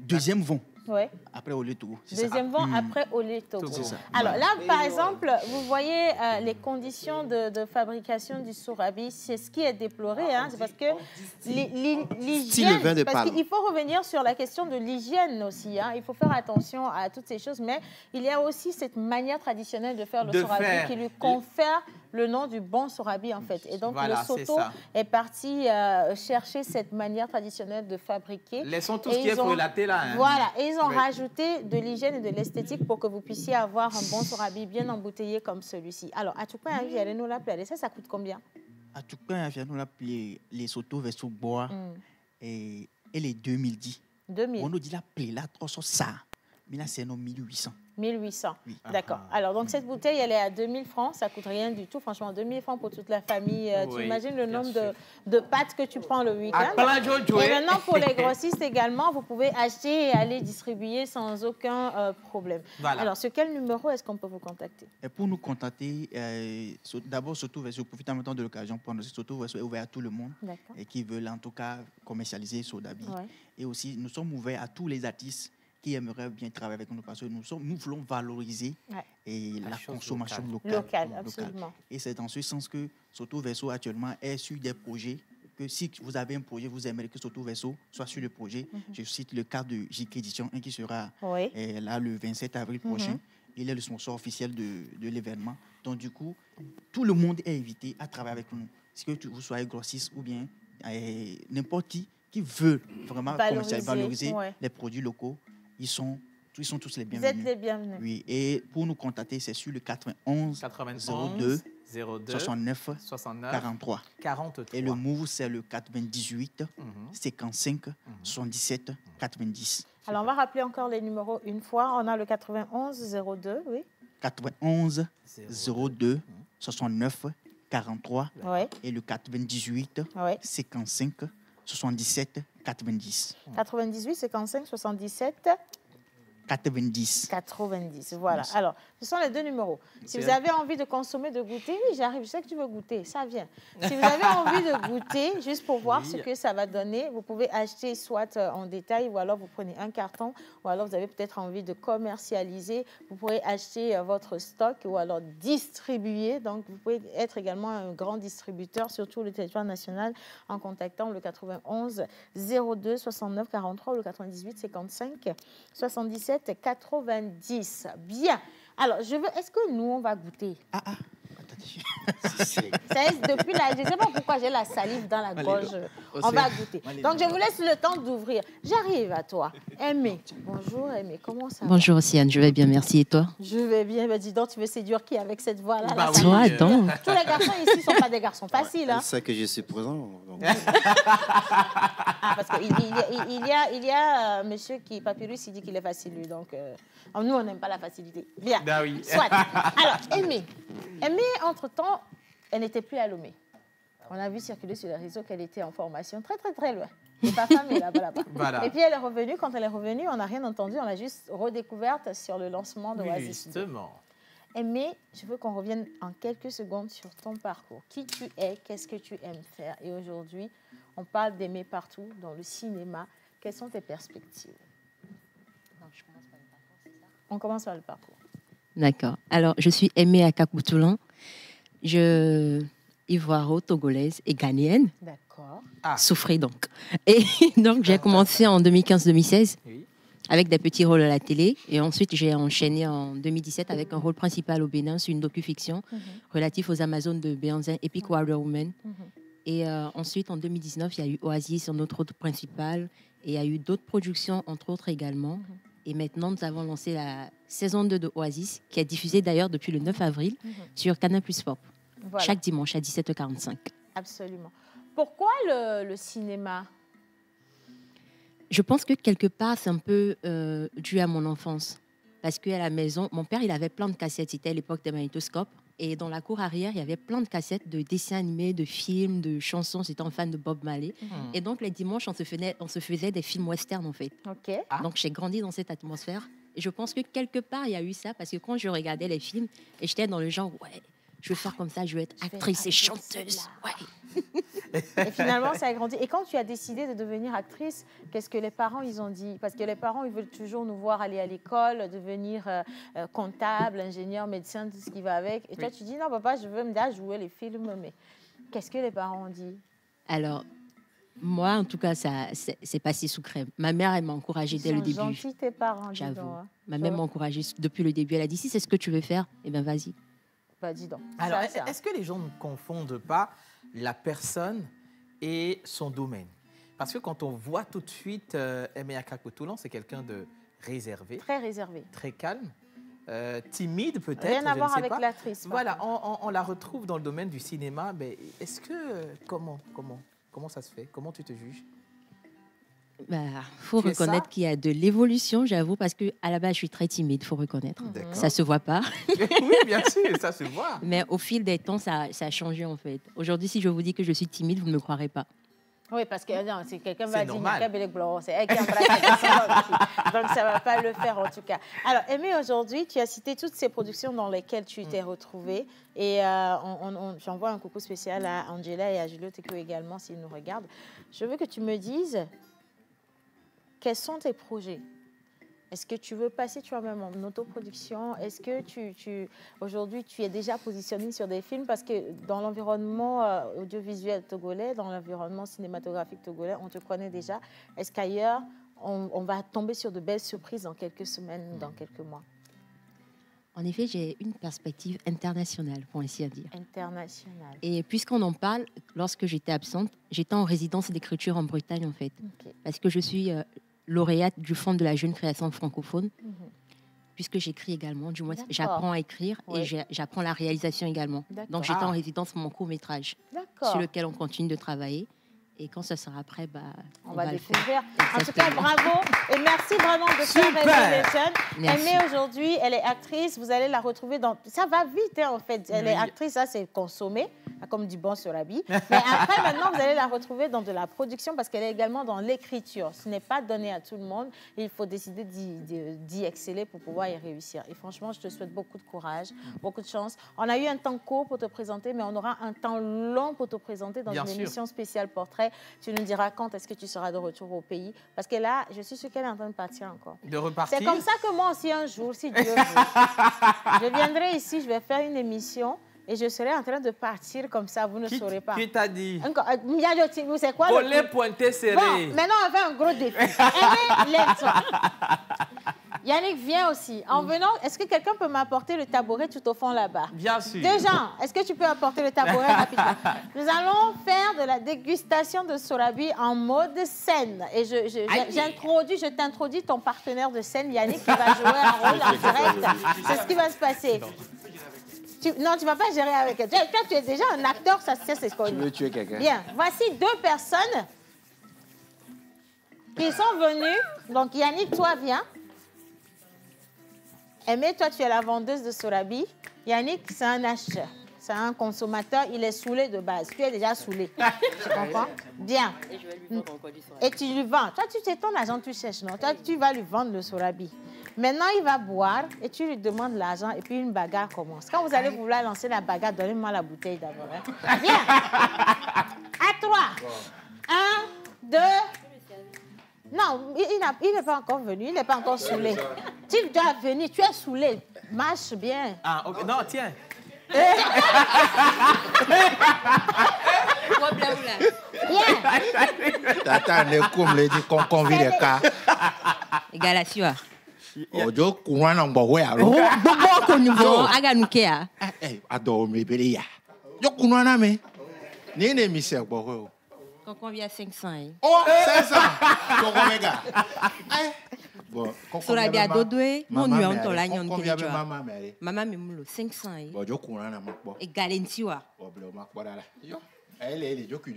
deuxième vent. Oui. Après Olé Togo. Deuxième vent après Olé Togo. C'est ça. Alors là, par exemple, vous voyez les conditions de fabrication du Sorabi. C'est ce qui est déploré. C'est parce que l'hygiène. Parce qu'il faut revenir sur la question de l'hygiène aussi. Il faut faire attention à toutes ces choses. Mais il y a aussi cette manière traditionnelle de faire le Sorabi qui lui confère le nom du bon Sorabi en fait. Et donc voilà, le Soto est parti chercher cette manière traditionnelle de fabriquer. Laissons tout ce qui est relaté là. Voilà, et ils ont rajouté de l'hygiène et de l'esthétique pour que vous puissiez avoir un bon Sorabi bien embouteillé comme celui-ci. Alors, à tout point, ça coûte combien? À tout cas, on a appelé les Soto versus Bois et les 2010. 2000. On nous dit la plaie là, ça. Mais là, c'est non 1800. 1800. Oui. D'accord. Alors, donc, cette bouteille, elle est à 2000 francs. Ça ne coûte rien du tout. Franchement, 2000 francs pour toute la famille. Tu imagines le nombre de pâtes que tu prends le week-end. Et maintenant, pour les grossistes également, vous pouvez acheter et aller distribuer sans aucun problème. Voilà. Alors, sur quel numéro est-ce qu'on peut vous contacter? Et pour nous contacter, d'abord, surtout, je profite en même temps de l'occasion pour nous dire surtout est ouvert à tout le monde et qui veulent en tout cas commercialiser Sodabi. Ouais. Et aussi, nous sommes ouverts à tous les artistes qui aimeraient bien travailler avec nous parce que nous voulons valoriser la consommation locale. Absolument. Et c'est dans ce sens que Soto Verso actuellement est sur des projets que si vous avez un projet, vous aimeriez que Soto Verso soit sur le projet. Je cite le cas de JK Édition 1 qui sera là le 27 avril prochain. Il est le sponsor officiel de l'événement. Donc du coup, tout le monde est invité à travailler avec nous. Si que vous soyez grossiste ou bien n'importe qui veut vraiment valoriser les produits locaux, ils sont tous les bienvenus. Vous êtes les bienvenus. Oui, et pour nous contacter, c'est sur le 91 02 69 43. Et le move, c'est le 98 55 77 90. Alors, on va rappeler encore les numéros une fois. On a le 91 02, oui. 91 02 69 43 et le 98 55 77 90. 98 55 77 90, voilà. Merci. Alors, ce sont les deux numéros. Si vous avez envie de consommer, de goûter, oui, j'arrive, je sais que tu veux goûter, ça vient. Si vous avez envie de goûter, juste pour voir ce que ça va donner, vous pouvez acheter soit en détail, ou alors vous prenez un carton, ou alors vous avez peut-être envie de commercialiser, vous pourrez acheter votre stock, ou alors distribuer. Donc, vous pouvez être également un grand distributeur sur tout le territoire national en contactant le 91 02 69 43 ou le 98 55 77 90. Bien. Alors, est-ce que nous, on va goûter? Depuis là, je ne sais pas pourquoi j'ai la salive dans la gorge. On va goûter. Donc, je vous laisse le temps d'ouvrir. J'arrive à toi. Aimé. Bonjour, Aimé. Comment ça va? Bonjour, Océane. Je vais bien, merci. Et toi? Je vais bien. Ben, dis donc, tu veux séduire qui avec cette voix-là? Toi, donc. Tous les garçons ici ne sont pas des garçons faciles. Hein? C'est que je suis présent. Donc. Parce qu'il y a monsieur qui, Papyrus, il dit qu'il est facile, lui. Donc, nous, on n'aime pas la facilité. Bien. Ben oui. Soit. Alors, Aimé, entre-temps, elle n'était plus à Lomé. On a vu circuler sur les réseaux qu'elle était en formation très, très, très loin. Et pas famille là-bas. Voilà. Et puis, elle est revenue. Quand elle est revenue, on n'a rien entendu. On l'a juste redécouverte sur le lancement de Oasis. Justement. Aimé, je veux qu'on revienne en quelques secondes sur ton parcours. Qui tu es, qu'est-ce que tu aimes faire? Et aujourd'hui, on parle d'aimer partout dans le cinéma. Quelles sont tes perspectives? Donc, je commence par le parcours, c'est ça? On commence par le parcours. D'accord. Alors, je suis Aimé Akakoutoulan. Ivoiro-togolaise et ghanéenne. D'accord. Souffrez donc. Et donc, j'ai commencé en 2015-2016 avec des petits rôles à la télé. Et ensuite, j'ai enchaîné en 2017 avec un rôle principal au Bénin sur une docu-fiction relatif aux Amazones de Béanzin, Epic Warrior Woman. Et ensuite, en 2019, il y a eu Oasis, notre rôle principal. Et il y a eu d'autres productions, entre autres également. Et maintenant, nous avons lancé la saison 2 de Oasis, qui est diffusée d'ailleurs depuis le 9 avril sur Canal+ Pop. Voilà. Chaque dimanche à 17h45. Absolument. Pourquoi le cinéma? Je pense que quelque part, c'est un peu dû à mon enfance. Parce qu'à la maison, mon père, il avait plein de cassettes. C'était à l'époque des magnétoscopes. Et dans la cour arrière, il y avait plein de cassettes de dessins animés, de films, de chansons. J'étais un fan de Bob Marley. Et donc, les dimanches, on se faisait des films westerns, en fait. Okay. Donc, j'ai grandi dans cette atmosphère. Et je pense que quelque part, il y a eu ça. Parce que quand je regardais les films, et j'étais dans le genre, ouais, je veux faire comme ça, je veux être actrice et chanteuse. Ouais. Et finalement, ça a grandi. Et quand tu as décidé de devenir actrice, qu'est-ce que les parents ils ont dit? Parce que les parents, ils veulent toujours nous voir aller à l'école, devenir comptable, ingénieur, médecin, tout ce qui va avec. Et toi, tu dis, non, papa, je veux me dire jouer les films. Mais qu'est-ce que les parents ont dit? Alors, moi, en tout cas, c'est passé sous crème. Ma mère, elle m'a encouragée dès le début. Ils sont gentils, tes parents, j'avoue. Hein. Ma mère m'a encouragée depuis le début. Elle a dit, si c'est ce que tu veux faire, eh bien, vas-y. Bah, dis donc. Alors, est-ce que les gens ne confondent pas la personne et son domaine? Parce que quand on voit tout de suite Aimé Akakoutoulan, c'est quelqu'un de réservé. Très réservé. Très calme. timide peut-être. Rien à voir avec l'actrice. Voilà, on la retrouve dans le domaine du cinéma. Mais est-ce que... Comment ça se fait? Comment tu te juges? Faut reconnaître qu'il y a de l'évolution, j'avoue, parce qu'à la base, je suis très timide, il faut reconnaître. Ça ne se voit pas. Oui, bien sûr, ça se voit. Mais au fil des temps, ça a changé, en fait. Aujourd'hui, si je vous dis que je suis timide, vous ne me croirez pas. Oui, parce que si quelqu'un va dire c'est elle qui embrasse donc ça ne va pas le faire en tout cas. Alors, Aimé, aujourd'hui, tu as cité toutes ces productions dans lesquelles tu t'es retrouvée. Et j'envoie un coucou spécial à Angela et à Julio Teko également, s'ils nous regardent. Je veux que tu me dises quels sont tes projets. Est-ce que tu veux passer toi-même en autoproduction? Est-ce que aujourd'hui, tu es déjà positionné sur des films? Parce que dans l'environnement audiovisuel togolais, dans l'environnement cinématographique togolais, on te connaît déjà. Est-ce qu'ailleurs, on va tomber sur de belles surprises dans quelques semaines, dans quelques mois? En effet, j'ai une perspective internationale, pour ainsi dire. Internationale. Et puisqu'on en parle, lorsque j'étais absente, j'étais en résidence d'écriture en Bretagne, en fait. Okay. Parce que je suis... lauréate du Fonds de la jeune création francophone, puisque j'écris également, du moins j'apprends à écrire et j'apprends la réalisation également. Donc j'étais en résidence pour mon court-métrage, sur lequel on continue de travailler. Et quand ça sera prêt, on va découvrir. En tout cas, bravo et merci vraiment de faire rêver les jeunes. Aimée, aujourd'hui, elle est actrice. Vous allez la retrouver dans... Ça va vite, hein, en fait. Elle est actrice, ça, c'est consommé, comme du bon Sorabi. Mais après, maintenant, vous allez la retrouver dans de la production parce qu'elle est également dans l'écriture. Ce n'est pas donné à tout le monde. Il faut décider d'y exceller pour pouvoir y réussir. Et franchement, je te souhaite beaucoup de courage, beaucoup de chance. On a eu un temps court pour te présenter, mais on aura un temps long pour te présenter dans une émission spéciale portrait. Tu nous diras quand est-ce que tu seras de retour au pays. Parce que là, je suis sûre qu'elle est en train de partir encore. De repartir? C'est comme ça que moi aussi, un jour, si Dieu veut, je viendrai ici, je vais faire une émission et je serai en train de partir comme ça, vous ne saurez pas. Qui t'a dit? C'est quoi Collet pointé serré. Bon, maintenant, on va faire un gros défi. Yannick, viens aussi. En venant, est-ce que quelqu'un peut m'apporter le tabouret tout au fond là-bas? Bien sûr. Déjà, est-ce que tu peux apporter le tabouret rapidement? Nous allons faire de la dégustation de Sorabi en mode scène. Et je t'introduis ton partenaire de scène, Yannick, qui va jouer un rôle en direct. C'est ce qui va se passer. Non, tu ne vas pas gérer avec elle. Toi, tu es déjà un acteur, ça c'est connu. Tu veux tuer quelqu'un? Bien. Voici 2 personnes qui sont venues. Donc, Yannick, toi, viens. Aimé, toi, tu es la vendeuse de Sorabi. Yannick, c'est un acheteur. C'est un consommateur. Il est saoulé de base. Tu es déjà saoulé. Tu comprends? Bien. Et je vais lui vendre encore du Sorabi. Et tu lui vends. Toi, tu sais ton agent, tu cherches, non? Toi, tu vas lui vendre le Sorabi. Maintenant, il va boire et tu lui demandes l'argent et puis une bagarre commence. Quand vous allez vouloir lancer la bagarre, donnez-moi la bouteille d'abord. Hein. Bien. À 3. 1, 2... Non, il n'est pas encore venu, il n'est pas encore saoulé. Tu dois venir, tu es saoulé. Marche bien. Ah, ok. Non, tiens. Tata ne comme le dit qu'on convie les cas. Égal à sûr. Ojo courant en bois alors. Bon qu'on nous voit, aganoukéa. Eh, adore me belia. Yo courant na me. Ni ne mi se bois. Quand on vient à 500. Oh, 500. Comment les gars? Bon, Sorabi a dodoué, mon nuit on tola nyon qui tu vois. Maman me moulo 500. Bon, je courant na makbo. Et galentiwa. Bon, bleu makbo là. Yo. Elle joku.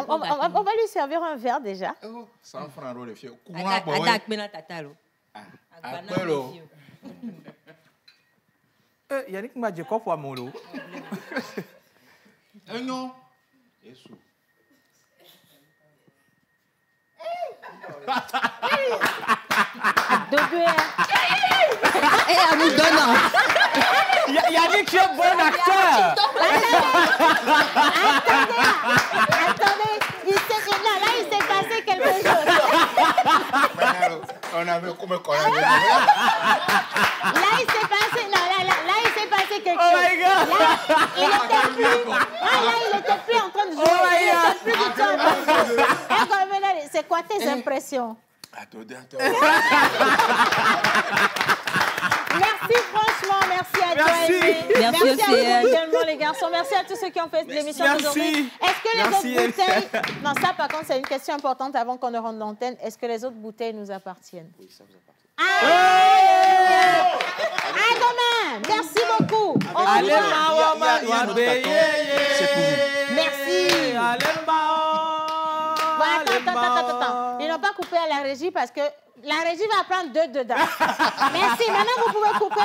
On va lui servir un verre déjà. 100 francs le fieu. Courant boy. Adak mena tatalo. Apelo. Yannick m'a dit quoi pour molo? Non. Yesu. Et à nous donnant. Yannick, tu es un bon acteur. Attendez. Là, il s'est passé quelque chose. On avait comme un Là, il s'est passé... Non, là, il s'est passé quelque chose. Oh my God. Là, il était plus en train de jouer. Oh my God. Il était plus du tout en train de jouer. C'est quoi tes impressions? Attendez. Merci, franchement. Merci à toi, Aimé. Merci à vous également, les garçons. Merci à tous ceux qui ont fait l'émission d'aujourd'hui. Est-ce que les autres bouteilles... Non, ça, par contre, c'est une question importante avant qu'on ne rentre l'antenne. Est-ce que les autres bouteilles nous appartiennent? Oui, ça vous appartient. À demain! un autre carton, c'est pour vous. Merci. Attends. Ils n'ont pas coupé à la régie parce que la régie va prendre 2 dedans. Merci. Maintenant, vous pouvez couper.